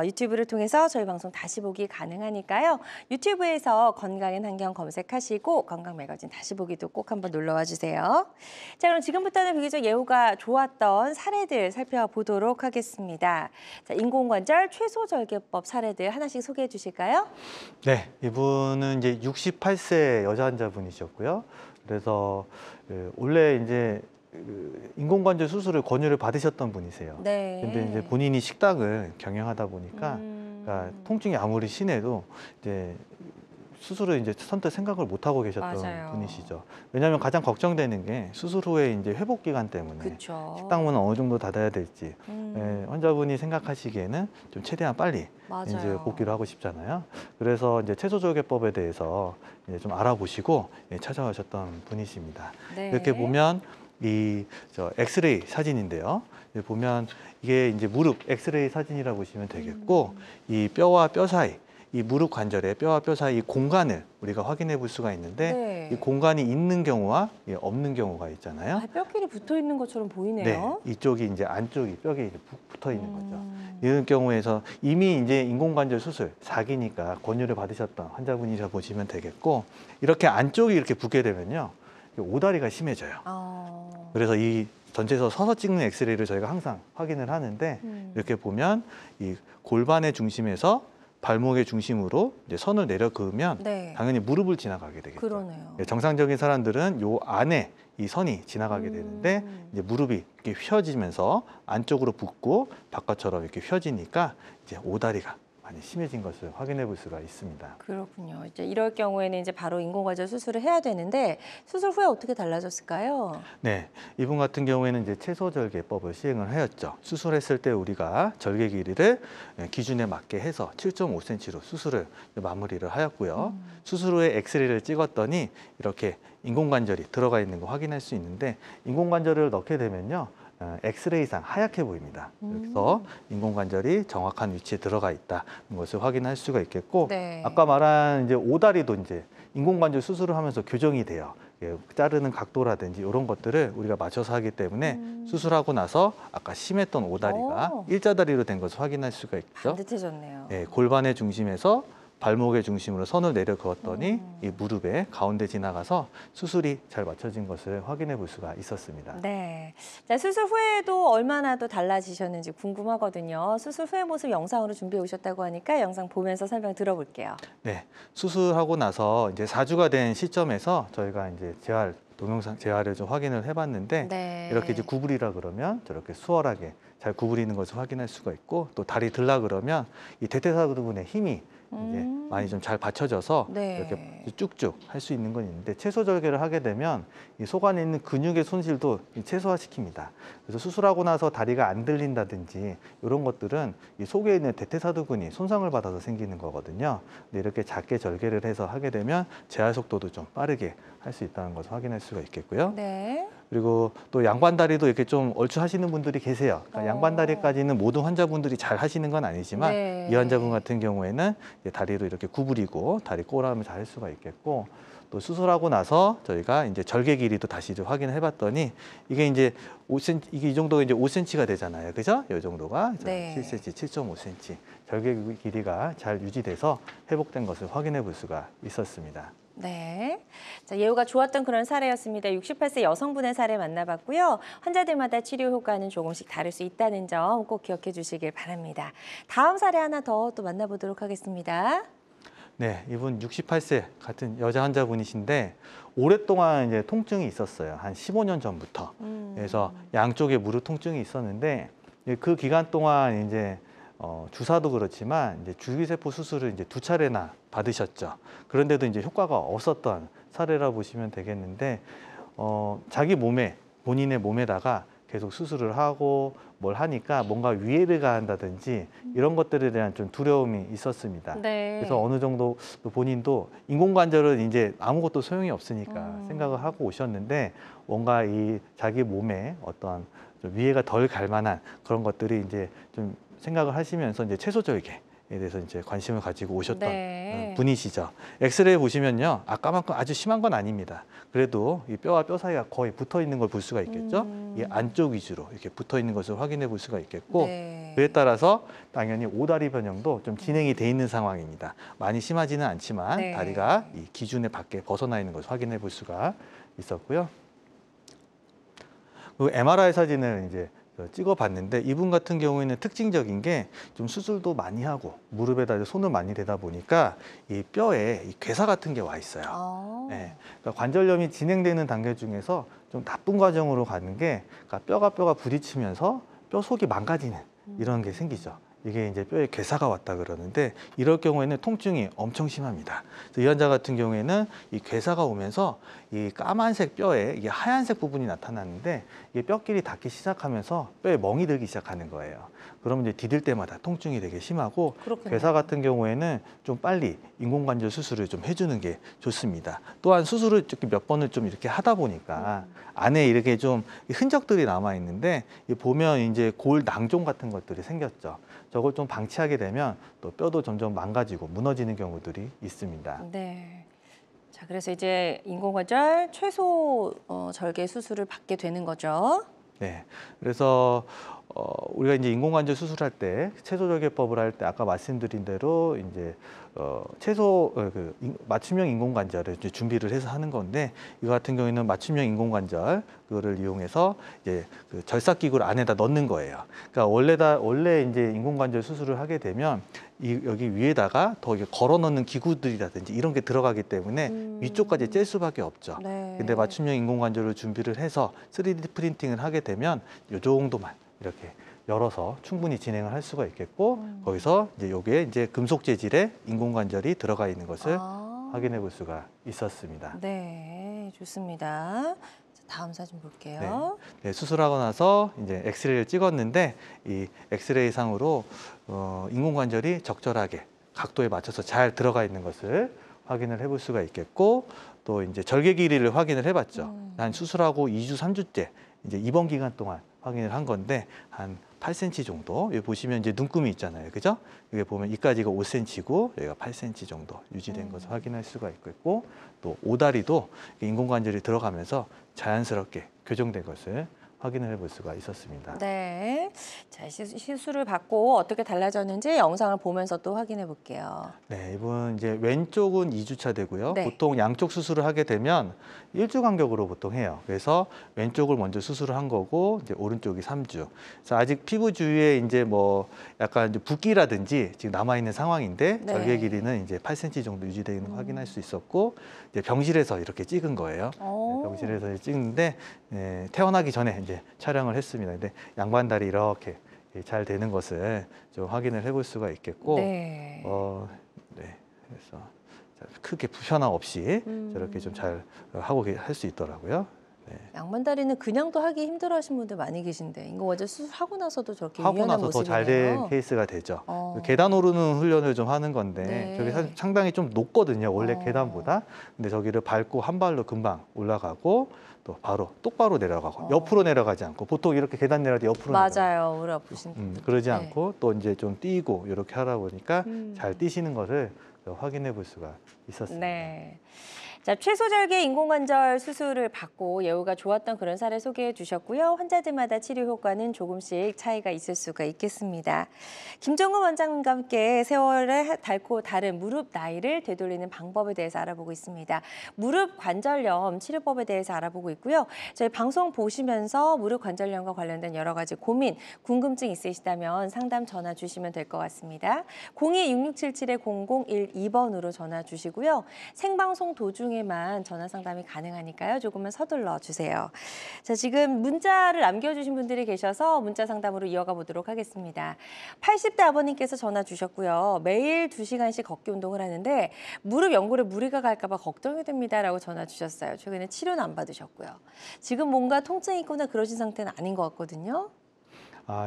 유튜브를 통해서 저희 방송 다시 보기 가능하니까요. 유튜브에서 건강의 환경 검색하시고 건강 매거진 다시 보기도 꼭 한번 놀러와 주세요. 자, 그럼 지금부터는 비교적 예후가 좋았던 사례들 살펴보도록 하겠습니다. 자, 인공관절 최소절개법 사례들 하나씩 소개해 주실까요? 네, 이분은 이제 68세 여자 환자분이셨고요. 그래서 원래 이제 인공관절 수술을 권유를 받으셨던 분이세요. 네. 근데 이제 본인이 식당을 경영하다 보니까 그러니까 통증이 아무리 심해도 이제 수술을 이제 선뜻 생각을 못 하고 계셨던 맞아요. 분이시죠. 왜냐하면 가장 걱정되는 게 수술 후에 이제 회복 기간 때문에 그쵸. 식당 문은 어느 정도 닫아야 될지 환자분이 생각하시기에는 좀 최대한 빨리 맞아요. 이제 복귀를 하고 싶잖아요. 그래서 이제 채소절개법에 대해서 이제 좀 알아보시고 찾아오셨던 분이십니다. 네. 이렇게 보면 저 엑스레이 사진인데요. 보면 이게 이제 무릎 엑스레이 사진이라고 보시면 되겠고 이 뼈와 뼈 사이 이 무릎 관절의 뼈와 뼈 사이 이 공간을 우리가 확인해 볼 수가 있는데 네. 이 공간이 있는 경우와 없는 경우가 있잖아요. 뼈끼리 붙어 있는 것처럼 보이네요. 네, 이쪽이 이제 안쪽이 뼈에 붙어 있는 거죠. 이런 경우에서 이미 이제 인공관절 수술 4기니까 권유를 받으셨던 환자분이라 보시면 되겠고 이렇게 안쪽이 이렇게 붙게 되면요. 오다리가 심해져요. 그래서 이 전체에서 서서 찍는 엑스레이를 저희가 항상 확인을 하는데 이렇게 보면 이 골반의 중심에서 발목의 중심으로 이제 선을 내려 그으면 네. 당연히 무릎을 지나가게 되겠죠. 그러네요. 정상적인 사람들은 요 안에 이 선이 지나가게 되는데 이제 무릎이 이렇게 휘어지면서 안쪽으로 붓고 바깥처럼 이렇게 휘어지니까 이제 오다리가 많이 심해진 것을 확인해 볼 수가 있습니다. 그렇군요. 이제 이럴 경우에는 이제 바로 인공관절 수술을 해야 되는데 수술 후에 어떻게 달라졌을까요? 네, 이분 같은 경우에는 이제 채소절개법을 시행을 하였죠. 수술했을 때 우리가 절개 길이를 기준에 맞게 해서 7.5cm로 수술을 마무리를 하였고요. 수술 후에 엑스레이를 찍었더니 이렇게 인공관절이 들어가 있는 거 확인할 수 있는데 인공관절을 넣게 되면요. 엑스레이상 하얗게 보입니다. 그래서 인공관절이 정확한 위치에 들어가 있다는 것을 확인할 수가 있겠고 네. 아까 말한 이제 오다리도 이제 인공관절 수술을 하면서 교정이 돼요. 자르는 각도라든지 이런 것들을 우리가 맞춰서 하기 때문에 수술하고 나서 아까 심했던 오다리가 일자다리로 된 것을 확인할 수가 있죠. 반듯해졌네요. 네, 골반의 중심에서 발목의 중심으로 선을 내려 그었더니 이 무릎의 가운데 지나가서 수술이 잘 맞춰진 것을 확인해 볼 수가 있었습니다. 네. 자, 수술 후에도 얼마나 또 달라지셨는지 궁금하거든요. 수술 후의 모습 영상으로 준비해 오셨다고 하니까 영상 보면서 설명 들어볼게요. 네, 수술하고 나서 이제 4주가 된 시점에서 저희가 이제 동영상 재활을 좀 확인을 해봤는데 네. 이렇게 이제 구부리라 그러면 저렇게 수월하게 잘 구부리는 것을 확인할 수가 있고 또 다리 들라 그러면 이 대퇴사두근의 힘이 이제 많이 좀 잘 받쳐져서 네. 이렇게 쭉쭉 할 수 있는 건 있는데 채소절개를 하게 되면 이 속 안에 있는 근육의 손실도 최소화시킵니다. 그래서 수술하고 나서 다리가 안 들린다든지 이런 것들은 이 속에 있는 대퇴사두근이 손상을 받아서 생기는 거거든요. 근데 이렇게 작게 절개를 해서 하게 되면 재활 속도도 좀 빠르게 할 수 있다는 것을 확인할 수가 있겠고요. 네. 그리고 또 양반다리도 이렇게 좀 얼추 하시는 분들이 계세요. 그러니까 양반다리까지는 모든 환자분들이 잘 하시는 건 아니지만 네. 이 환자분 같은 경우에는 이제 다리로 이렇게 구부리고 다리 꼬람을 잘 할 수가 있겠고 또 수술하고 나서 저희가 이제 절개 길이도 다시 좀 확인을 해봤더니 이게 이제 5cm 이게 이 정도가 이제 5cm가 되잖아요, 그죠? 이 정도가 네. 7cm, 7.5cm 절개 길이가 잘 유지돼서 회복된 것을 확인해 볼 수가 있었습니다. 네. 자, 예후가 좋았던 그런 사례였습니다. 68세 여성분의 사례 만나봤고요. 환자들마다 치료 효과는 조금씩 다를 수 있다는 점 꼭 기억해 주시길 바랍니다. 다음 사례 하나 더 또 만나보도록 하겠습니다. 네, 이분 68세 같은 여자 환자분이신데 오랫동안 이제 통증이 있었어요. 한 15년 전부터. 그래서 양쪽에 무릎 통증이 있었는데 그 기간 동안 이제 주사도 그렇지만 이제 줄기세포 수술을 이제 2차례나 받으셨죠. 그런데도 이제 효과가 없었던 사례라 보시면 되겠는데 자기 몸에 본인의 몸에다가 계속 수술을 하고 뭘 하니까 뭔가 위해를 가한다든지 이런 것들에 대한 좀 두려움이 있었습니다. 네. 그래서 어느 정도 본인도 인공관절은 이제 아무것도 소용이 없으니까 생각을 하고 오셨는데 뭔가 이 자기 몸에 어떤 좀 위해가 덜 갈 만한 그런 것들이 이제 좀 생각을 하시면서 이제 채소절개에 대해서 이제 관심을 가지고 오셨던 네. 분이시죠. 엑스레이 보시면요, 아까만큼 아주 심한 건 아닙니다. 그래도 이 뼈와 뼈 사이가 거의 붙어 있는 걸 볼 수가 있겠죠. 이 안쪽 위주로 이렇게 붙어 있는 것을 확인해 볼 수가 있겠고, 네. 그에 따라서 당연히 오다리 변형도 좀 진행이 돼 있는 상황입니다. 많이 심하지는 않지만 네. 다리가 이 기준의 밖에 벗어나 있는 것을 확인해 볼 수가 있었고요. 그 MRI 사진을 이제 찍어봤는데 이분 같은 경우에는 특징적인 게 좀 수술도 많이 하고 무릎에다 손을 많이 대다 보니까 이 뼈에 이 괴사 같은 게 와 있어요. 예, 그러니까 관절염이 진행되는 단계 중에서 좀 나쁜 과정으로 가는 게 그러니까 뼈가 부딪히면서 뼈 속이 망가지는 이런 게 생기죠. 이게 이제 뼈에 괴사가 왔다 그러는데 이럴 경우에는 통증이 엄청 심합니다. 그래서 이 환자 같은 경우에는 이 괴사가 오면서 이 까만색 뼈에 이게 하얀색 부분이 나타나는데 이게 뼈끼리 닿기 시작하면서 뼈에 멍이 들기 시작하는 거예요. 그러면 이제 디딜 때마다 통증이 되게 심하고 그렇군요. 괴사 같은 경우에는 좀 빨리 인공관절 수술을 좀 해주는 게 좋습니다. 또한 수술을 몇 번을 좀 이렇게 하다 보니까 안에 이렇게 좀 흔적들이 남아 있는데 보면 이제 골 낭종 같은 것들이 생겼죠. 저걸 좀 방치하게 되면 또 뼈도 점점 망가지고 무너지는 경우들이 있습니다. 네. 자, 그래서 이제 인공관절 최소 절개 수술을 받게 되는 거죠. 네. 그래서 우리가 이제 인공관절 수술할 때 최소절개법을 할 때 아까 말씀드린 대로 이제 맞춤형 인공관절을 이제 준비를 해서 하는 건데 이거 같은 경우에는 맞춤형 인공관절 그거를 이용해서 이제 그 절삭기구를 안에다 넣는 거예요. 그러니까 원래 이제 인공관절 수술을 하게 되면 여기 위에다가 더 이게 걸어 넣는 기구들이라든지 이런 게 들어가기 때문에 위쪽까지 뗄 수밖에 없죠. 네. 근데 맞춤형 인공관절을 준비를 해서 3D 프린팅을 하게 되면 이 정도만 이렇게 열어서 충분히 진행을 할 수가 있겠고 거기서 이제 요게 이제 금속 재질의 인공관절이 들어가 있는 것을 확인해 볼 수가 있었습니다. 네, 좋습니다. 자, 다음 사진 볼게요. 네, 수술하고 나서 이제 엑스레이를 찍었는데 이 엑스레이 상으로 인공관절이 적절하게 각도에 맞춰서 잘 들어가 있는 것을 확인을 해볼 수가 있겠고 또 이제 절개 길이를 확인을 해봤죠. 한 수술하고 2주, 3주째 이제 입원 기간 동안 확인을 한 건데 한 8cm 정도. 여기 보시면 이제 눈금이 있잖아요, 그죠? 여기 보면 이까지가 5cm고 여기가 8cm 정도 유지된 것을 확인할 수가 있겠고 또 오다리도 인공관절이 들어가면서 자연스럽게 교정된 것을 확인을 해볼 수가 있었습니다. 네. 자, 시술을 받고 어떻게 달라졌는지 영상을 보면서 또 확인해 볼게요. 네, 이분 이제 왼쪽은 2주차 되고요. 네. 보통 양쪽 수술을 하게 되면 1주 간격으로 보통 해요. 그래서 왼쪽을 먼저 수술을 한 거고 이제 오른쪽이 3주. 그래서 아직 피부 주위에 이제 뭐 약간 이제 붓기라든지 지금 남아 있는 상황인데 네. 절개 길이는 이제 8cm 정도 유지되는 거 확인할 수 있었고 이제 병실에서 이렇게 찍은 거예요. 네, 병실에서 찍는데 퇴원하기 전에 이제 촬영을 했습니다. 근데 양반다리 이렇게 잘 되는 것을 좀 확인을 해볼 수가 있겠고, 네. 네, 그래서 크게 불편함 없이 저렇게 좀 잘 하고 할 수 있더라고요. 네. 양반다리는 그냥도 하기 힘들어하시는 분들 많이 계신데 인공관절 수술하고 나서도 저렇게 하고 유연한 나서 더 모습이네요. 잘 된 케이스가 되죠. 계단 오르는 훈련을 좀 하는 건데 네. 저기 상당히 좀 높거든요. 원래 계단보다. 근데 저기를 밟고 한 발로 금방 올라가고 또 바로 똑바로 내려가고 옆으로 내려가지 않고 보통 이렇게 계단 내려갈 때 옆으로 맞아요. 우리 아프신 그러지 네. 않고 또 이제 좀 뛰고 이렇게 하다 보니까 잘 뛰시는 것을 확인해 볼 수가 있었습니다. 네. 자, 최소절개 인공관절 수술을 받고 예후가 좋았던 그런 사례 소개해 주셨고요. 환자들마다 치료 효과는 조금씩 차이가 있을 수가 있겠습니다. 김정은 원장님과 함께 세월에 닳고 다른 무릎 나이를 되돌리는 방법에 대해서 알아보고 있습니다. 무릎 관절염 치료법에 대해서 알아보고 있고요. 저희 방송 보시면서 무릎 관절염과 관련된 여러 가지 고민, 궁금증 있으시다면 상담 전화 주시면 될 것 같습니다. 02-6677-0012번으로 전화 주시고요. 생방송 도중에 만 전화 상담이 가능하니까요. 조금만 서둘러 주세요. 자, 지금 문자를 남겨주신 분들이 계셔서 문자 상담으로 이어가 보도록 하겠습니다. 80대 아버님께서 전화 주셨고요. 매일 2시간씩 걷기 운동을 하는데 무릎 연골에 무리가 갈까 봐 걱정이 됩니다라고 전화 주셨어요. 최근에 치료는 안 받으셨고요. 지금 뭔가 통증이 있거나 그러신 상태는 아닌 것 같거든요.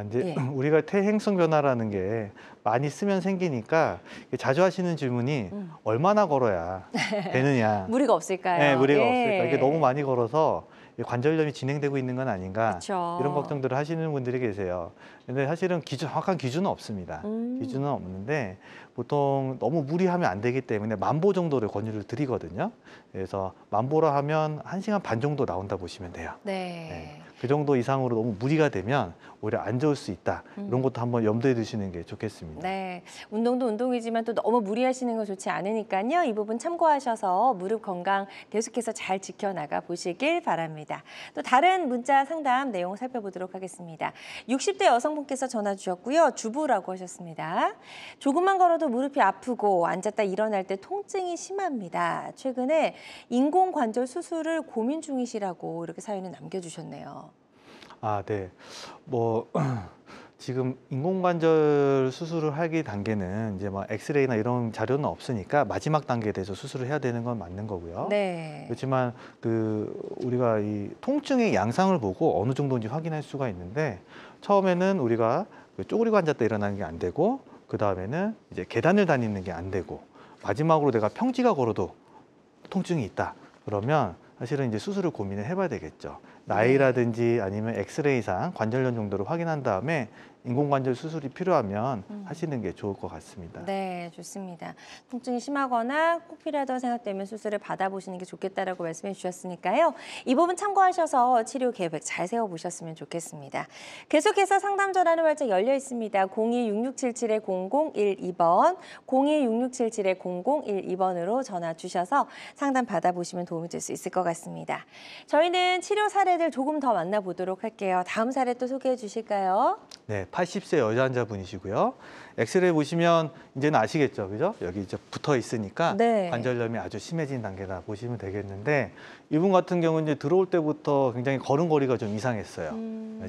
이제 예. 우리가 퇴행성 변화라는 게 많이 쓰면 생기니까 자주 하시는 질문이 얼마나 걸어야 되느냐. 무리가 없을까요? 네, 무리가 예. 없을까. 이게 너무 많이 걸어서 관절염이 진행되고 있는 건 아닌가. 그쵸. 이런 걱정들을 하시는 분들이 계세요. 근데 사실은 정확한 기준은 없습니다. 기준은 없는데 보통 너무 무리하면 안 되기 때문에 10,000보 정도를 권유를 드리거든요. 그래서 10,000보라 하면 1시간 반 정도 나온다 보시면 돼요. 네. 그 정도 이상으로 너무 무리가 되면 오히려 안 좋을 수 있다. 이런 것도 한번 염두에 두시는 게 좋겠습니다. 네, 운동도 운동이지만 또 너무 무리하시는 거 좋지 않으니까요. 이 부분 참고하셔서 무릎 건강 계속해서 잘 지켜나가 보시길 바랍니다. 또 다른 문자 상담 내용 살펴보도록 하겠습니다. 60대 여성분께서 전화 주셨고요. 주부라고 하셨습니다. 조금만 걸어도 무릎이 아프고 앉았다 일어날 때 통증이 심합니다. 최근에 인공관절 수술을 고민 중이시라고 이렇게 사연을 남겨주셨네요. 아, 네. 뭐 지금 인공관절 수술을 하기 단계는 이제 막 엑스레이나 이런 자료는 없으니까 마지막 단계에 대해서 수술을 해야 되는 건 맞는 거고요. 네. 그렇지만 우리가 이 통증의 양상을 보고 어느 정도인지 확인할 수가 있는데 처음에는 우리가 쪼그리고 앉았다 일어나는 게 안 되고 그 다음에는 이제 계단을 다니는 게 안 되고 마지막으로 내가 평지가 걸어도 통증이 있다. 그러면 사실은 이제 수술을 고민을 해봐야 되겠죠. 나이라든지 아니면 엑스레이상 관절염 정도를 확인한 다음에 인공관절 수술이 필요하면 하시는 게 좋을 것 같습니다. 네, 좋습니다. 통증이 심하거나 꼭 필요하다고 생각되면 수술을 받아보시는 게 좋겠다라고 말씀해 주셨으니까요. 이 부분 참고하셔서 치료 계획 잘 세워보셨으면 좋겠습니다. 계속해서 상담 전화는 활짝 열려 있습니다. 02-6677-0012번, 02-6677-0012번으로 전화 주셔서 상담 받아보시면 도움이 될 수 있을 것 같습니다. 저희는 치료 사례들 조금 더 만나보도록 할게요. 다음 사례 또 소개해 주실까요? 네, 80세 여자 환자분이시고요. 엑스레이 보시면 이제는 아시겠죠, 그죠? 여기 이제 붙어 있으니까 네. 관절염이 아주 심해진 단계다 보시면 되겠는데 이분 같은 경우는 이제 들어올 때부터 굉장히 걸음걸이가 좀 이상했어요.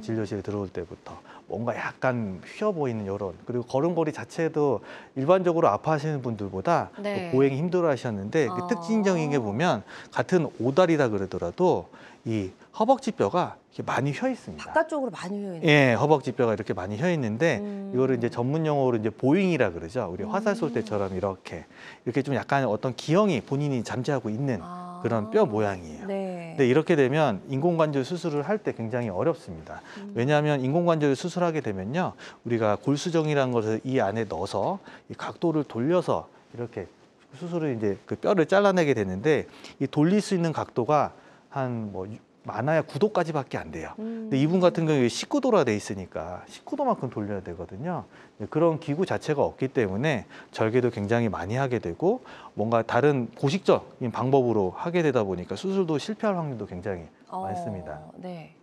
진료실에 들어올 때부터 뭔가 약간 휘어 보이는 이런 그리고 걸음걸이 자체도 일반적으로 아파하시는 분들보다 네. 보행이 힘들어하셨는데 그 특징적인 게 보면 같은 오다리다 그러더라도 이 허벅지 뼈가 이렇게 많이 휘어 있습니다. 바깥쪽으로 많이 휘어 있는. 예, 허벅지 뼈가 이렇게 많이 휘어 있는데 이거를 이제 전문 용어로 이제 보잉이라 그러죠. 우리 화살 쏠 때처럼 이렇게 좀 약간 어떤 기형이 본인이 잠재하고 있는 그런 뼈 모양이에요. 네. 근데 이렇게 되면 인공관절 수술을 할 때 굉장히 어렵습니다. 왜냐하면 인공관절 수술하게 되면요, 우리가 골수정이라는 것을 이 안에 넣어서 이 각도를 돌려서 이렇게 수술을 이제 그 뼈를 잘라내게 되는데 이 돌릴 수 있는 각도가 한 많아야 9도까지밖에 안 돼요. 근데 이분 같은 경우에 19도라 돼 있으니까 19도만큼 돌려야 되거든요. 그런 기구 자체가 없기 때문에 절개도 굉장히 많이 하게 되고 뭔가 다른 고식적인 방법으로 하게 되다 보니까 수술도 실패할 확률도 굉장히 많습니다. 네.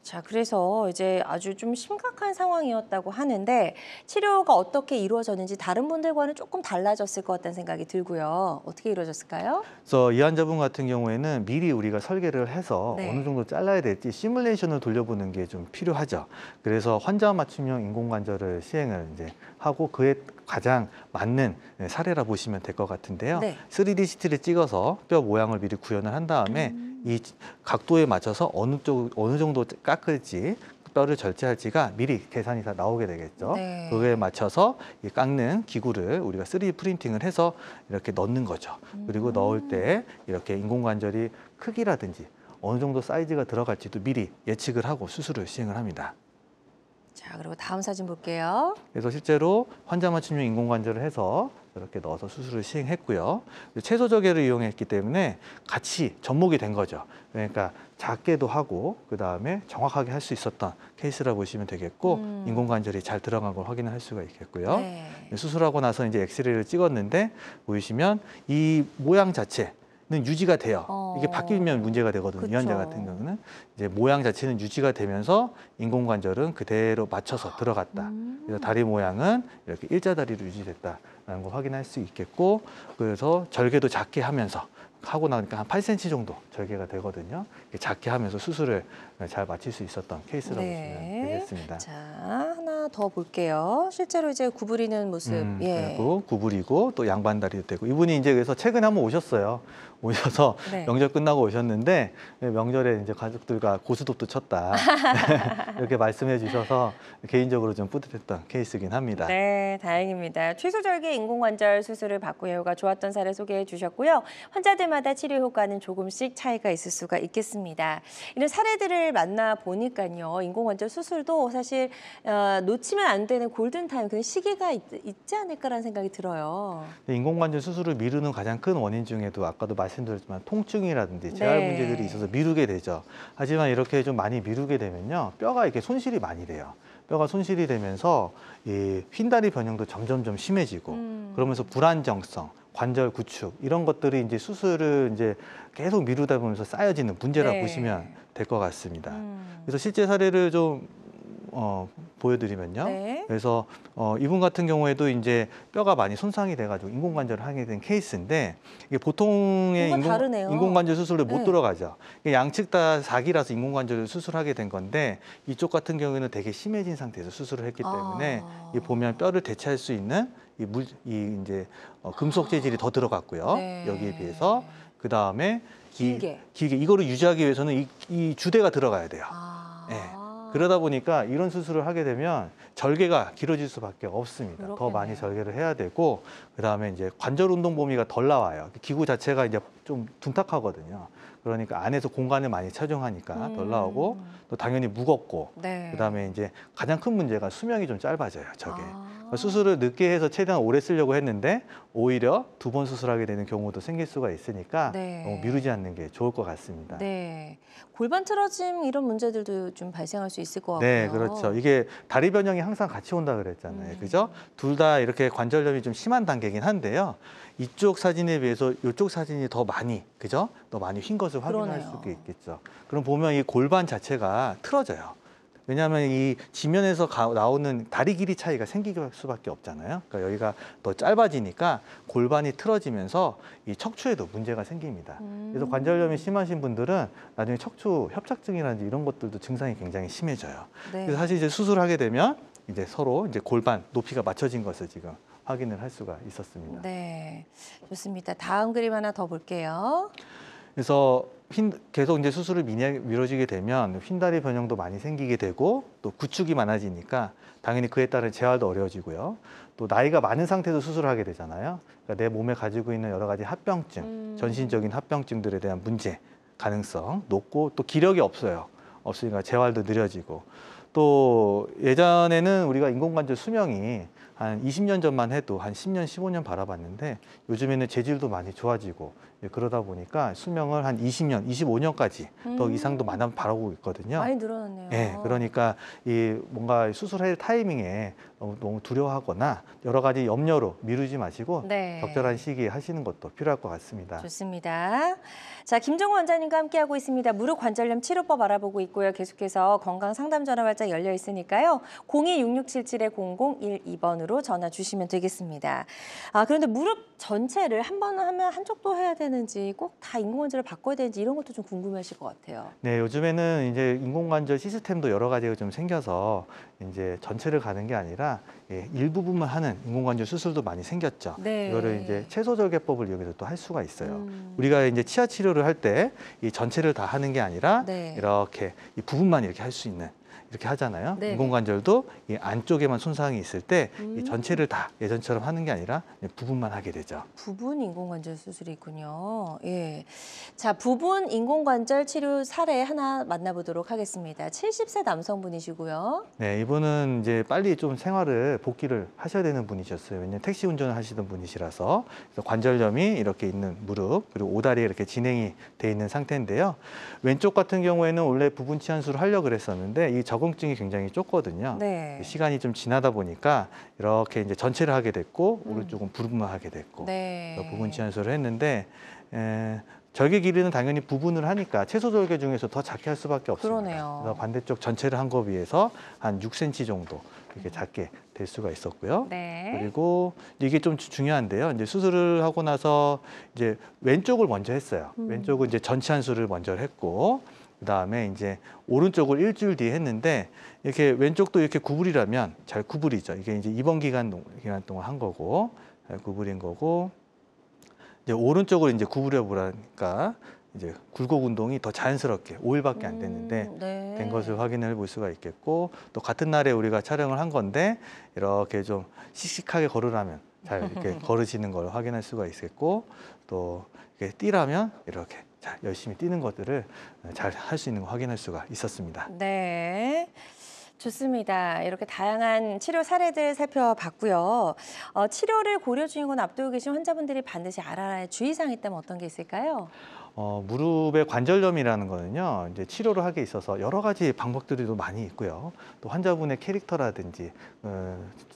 자, 그래서 이제 아주 좀 심각한 상황이었다고 하는데 치료가 어떻게 이루어졌는지 다른 분들과는 조금 달라졌을 것 같다는 생각이 들고요. 어떻게 이루어졌을까요? 그래서 이 환자분 같은 경우에는 미리 우리가 설계를 해서 네. 어느 정도 잘라야 될지 시뮬레이션을 돌려보는 게 좀 필요하죠. 그래서 환자 맞춤형 인공관절을 시행을 이제 하고 그에 가장 맞는 사례라 보시면 될 것 같은데요. 네. 3D CT를 찍어서 뼈 모양을 미리 구현을 한 다음에 이 각도에 맞춰서 어느 정도 깎을지 뼈를 절제할지가 미리 계산이 다 나오게 되겠죠. 네. 그거에 맞춰서 이 깎는 기구를 우리가 3D 프린팅을 해서 이렇게 넣는 거죠. 그리고 넣을 때 이렇게 인공관절이 크기라든지 어느 정도 사이즈가 들어갈지도 미리 예측을 하고 수술을 시행을 합니다. 자, 그리고 다음 사진 볼게요. 그래서 실제로 환자 맞춤형 인공관절을 해서 이렇게 넣어서 수술을 시행했고요. 채소 절개를 이용했기 때문에 같이 접목이 된 거죠. 그러니까 작게도 하고 그다음에 정확하게 할 수 있었던 케이스라 보시면 되겠고 인공관절이 잘 들어간 걸 확인할 수가 있겠고요. 네. 수술하고 나서 이제 엑스레이를 찍었는데 보이시면 이 모양 자체 는 유지가 돼요. 이게 바뀌면 문제가 되거든요. 이 환자 같은 경우는 이제 모양 자체는 유지가 되면서 인공관절은 그대로 맞춰서 들어갔다. 그래서 다리 모양은 이렇게 일자다리로 유지됐다라는 걸 확인할 수 있겠고, 그래서 절개도 작게 하면서 하고 나니까 한 8cm 정도 절개가 되거든요. 작게 하면서 수술을 잘 마칠 수 있었던 케이스라고 보시면 되겠습니다. 자, 하나 더 볼게요. 실제로 이제 구부리는 모습. 예. 그리고 구부리고 또 양반다리도 되고 이분이 이제 그래서 최근에 한번 오셨어요. 오셔서 네. 명절 끝나고 오셨는데 명절에 이제 가족들과 고스톱도 쳤다 이렇게 말씀해 주셔서 개인적으로 좀 뿌듯했던 케이스긴 합니다. 네, 다행입니다. 취소절개 인공관절 수술을 받고 예후가 좋았던 사례 소개해 주셨고요. 환자들 사례마다 치료 효과는 조금씩 차이가 있을 수가 있겠습니다. 이런 사례들을 만나보니까요. 인공관절 수술도 사실 놓치면 안 되는 골든타임, 그 시기가 있지 않을까라는 생각이 들어요. 인공관절 수술을 미루는 가장 큰 원인 중에도 아까도 말씀드렸지만 통증이라든지 재활 네. 문제들이 있어서 미루게 되죠. 하지만 이렇게 좀 많이 미루게 되면요. 뼈가 이렇게 손실이 많이 돼요. 뼈가 손실이 되면서 이 휜다리 변형도 점점점 심해지고 그러면서 불안정성, 관절 구축 이런 것들이 이제 수술을 이제 계속 미루다 보면서 쌓여지는 문제라고 네. 보시면 될 것 같습니다. 그래서 실제 사례를 좀 보여드리면요. 네. 그래서 이분 같은 경우에도 이제 뼈가 많이 손상이 돼가지고 인공관절을 하게 된 케이스인데 이게 보통의 뭔가 다르네요. 인공관절 수술을 못 네. 들어가죠. 이게 양측 다 4기라서 인공관절을 수술하게 된 건데 이쪽 같은 경우에는 되게 심해진 상태에서 수술을 했기 때문에 이 보면 뼈를 대체할 수 있는 이제 금속 재질이 더 들어갔고요. 네. 여기에 비해서 그 다음에 길게. 이거를 유지하기 위해서는 이 주대가 들어가야 돼요. 아. 네. 그러다 보니까 이런 수술을 하게 되면 절개가 길어질 수밖에 없습니다. 더 그렇겠네요. 많이 절개를 해야 되고 그다음에 이제 관절 운동 범위가 덜 나와요. 기구 자체가 이제 좀 둔탁하거든요. 그러니까 안에서 공간을 많이 차지하니까 덜 나오고 또 당연히 무겁고 네. 그다음에 이제 가장 큰 문제가 수명이 좀 짧아져요. 저게. 아. 수술을 늦게 해서 최대한 오래 쓰려고 했는데 오히려 2번 수술하게 되는 경우도 생길 수가 있으니까 네. 너무 미루지 않는 게 좋을 것 같습니다. 네. 골반 틀어짐 이런 문제들도 좀 발생할 수 있을 것 같고요. 네, 그렇죠. 이게 다리 변형이 항상 같이 온다 그랬잖아요. 그죠? 둘 다 이렇게 관절염이 좀 심한 단계긴 한데요. 이쪽 사진에 비해서 이쪽 사진이 더 많이, 그죠? 더 많이 휜 것을 확인할 그러네요. 수 있겠죠. 그럼 보면 이 골반 자체가 틀어져요. 왜냐하면 이 지면에서 나오는 다리 길이 차이가 생길 수밖에 없잖아요. 그러니까 여기가 더 짧아지니까 골반이 틀어지면서 이 척추에도 문제가 생깁니다. 그래서 관절염이 심하신 분들은 나중에 척추 협착증이라든지 이런 것들도 증상이 굉장히 심해져요. 네. 그래서 사실 이제 수술하게 되면 이제 서로 이제 골반 높이가 맞춰진 것을 지금 확인을 할 수가 있었습니다. 네. 좋습니다. 다음 그림 하나 더 볼게요. 그래서 계속 이제 수술을 미뤄지게 되면 휜다리 변형도 많이 생기게 되고 또 구축이 많아지니까 당연히 그에 따른 재활도 어려워지고요. 또 나이가 많은 상태에서 수술을 하게 되잖아요. 그러니까 내 몸에 가지고 있는 여러 가지 합병증, 전신적인 합병증들에 대한 문제, 가능성 높고 또 기력이 없으니까 재활도 느려지고 또 예전에는 우리가 인공관절 수명이 한 20년 전만 해도 한 10년, 15년 바라봤는데 요즘에는 재질도 많이 좋아지고 그러다 보니까 수명을 한 20년, 25년까지 더 이상도 많이 바라고 있거든요. 많이 늘어났네요. 네, 그러니까 이 뭔가 수술할 타이밍에 너무 두려워하거나 여러 가지 염려로 미루지 마시고 네. 적절한 시기에 하시는 것도 필요할 것 같습니다. 좋습니다. 자, 김정우 원장님과 함께하고 있습니다. 무릎 관절염 치료법 알아보고 있고요. 계속해서 건강 상담 전화 활짝 열려 있으니까요. 02-6677-0012번으로 전화 주시면 되겠습니다. 그런데 무릎 전체를 한 번 하면 한쪽도 해야 되는지 꼭 다 인공관절을 바꿔야 되는지 이런 것도 좀 궁금하실 것 같아요. 네, 요즘에는 이제 인공관절 시스템도 여러 가지가 좀 생겨서 이제 전체를 가는 게 아니라 일부분만 하는 인공관절 수술도 많이 생겼죠. 네. 이거를 이제 채소절개법을 여기서 또 할 수가 있어요. 우리가 이제 치아 치료를 할 때 이 전체를 다 하는 게 아니라 네. 이렇게 이 부분만 이렇게 할 수 있는 이렇게 하잖아요. 네. 인공관절도 이 안쪽에만 손상이 있을 때 이 전체를 다 예전처럼 하는 게 아니라 부분만 하게 되죠. 부분 인공관절 수술이 있군요. 예. 자, 부분 인공관절 치료 사례 하나 만나보도록 하겠습니다. 70세 남성분이시고요. 네, 이분은 이제 빨리 좀 복귀를 하셔야 되는 분이셨어요. 왜냐면 택시 운전을 하시던 분이시라서. 그래서 관절염이 이렇게 있는 무릎, 그리고 오다리에 이렇게 진행이 돼 있는 상태인데요. 왼쪽 같은 경우에는 원래 부분 치환술을 하려고 그랬었는데 이 적응증이 굉장히 좁거든요. 네. 시간이 좀 지나다 보니까 이렇게 이제 전체를 하게 됐고 오른쪽은 부분만 하게 됐고 네. 그래서 부분 치환술을 했는데 절개 길이는 당연히 부분을 하니까 채소 절개 중에서 더 작게 할 수밖에 없습니다. 그러네요. 그래서 반대쪽 전체를 한 거 비해서 한 6cm 정도 이렇게 작게 될 수가 있었고요. 네. 그리고 이게 좀 중요한데요. 이제 수술을 하고 나서 이제 왼쪽을 먼저 했어요. 왼쪽은 이제 전치 한수를 먼저 했고 그다음에 이제 오른쪽을 일주일 뒤에 했는데 이렇게 왼쪽도 이렇게 구부리려면 잘 구부리죠. 이게 이제 입원 기간 동안 한 거고 잘 구부린 거고 이제 오른쪽을 이제 구부려 보라니까 이제 굴곡 운동이 더 자연스럽게 5일밖에 안 됐는데 네. 된 것을 확인해 볼 수가 있겠고 또 같은 날에 우리가 촬영을 한 건데 이렇게 좀 씩씩하게 걸으라면 잘 이렇게 걸으시는 걸 확인할 수가 있겠고 또 이렇게 뛰라면 이렇게 잘 열심히 뛰는 것들을 잘 할 수 있는 거 확인할 수가 있었습니다. 네. 좋습니다. 이렇게 다양한 치료 사례들 살펴봤고요. 치료를 고려 중이거나 앞두고 계신 환자분들이 반드시 알아야 할 주의사항이 있다면 어떤 게 있을까요? 무릎의 관절염이라는 거는요, 이제 치료를 하기 있어서 여러 가지 방법들이 또 많이 있고요. 또 환자분의 캐릭터라든지,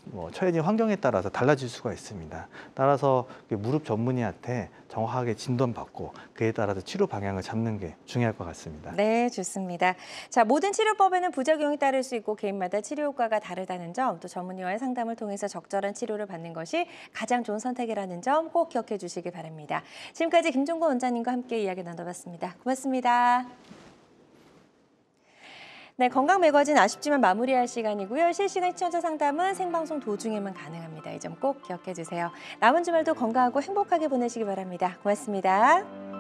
뭐 처해진 환경에 따라서 달라질 수가 있습니다. 따라서 무릎 전문의한테 정확하게 진단받고 그에 따라서 치료 방향을 잡는 게 중요할 것 같습니다. 네, 좋습니다. 자, 모든 치료법에는 부작용이 따를 수 있고 개인마다 치료 효과가 다르다는 점, 또 전문의와의 상담을 통해서 적절한 치료를 받는 것이 가장 좋은 선택이라는 점 꼭 기억해 주시기 바랍니다. 지금까지 김종건 원장님과 함께 이야기 나눠봤습니다. 고맙습니다. 네, 건강 매거진 아쉽지만 마무리할 시간이고요. 실시간 시청자 상담은 생방송 도중에만 가능합니다. 이 점 꼭 기억해 주세요. 남은 주말도 건강하고 행복하게 보내시기 바랍니다. 고맙습니다.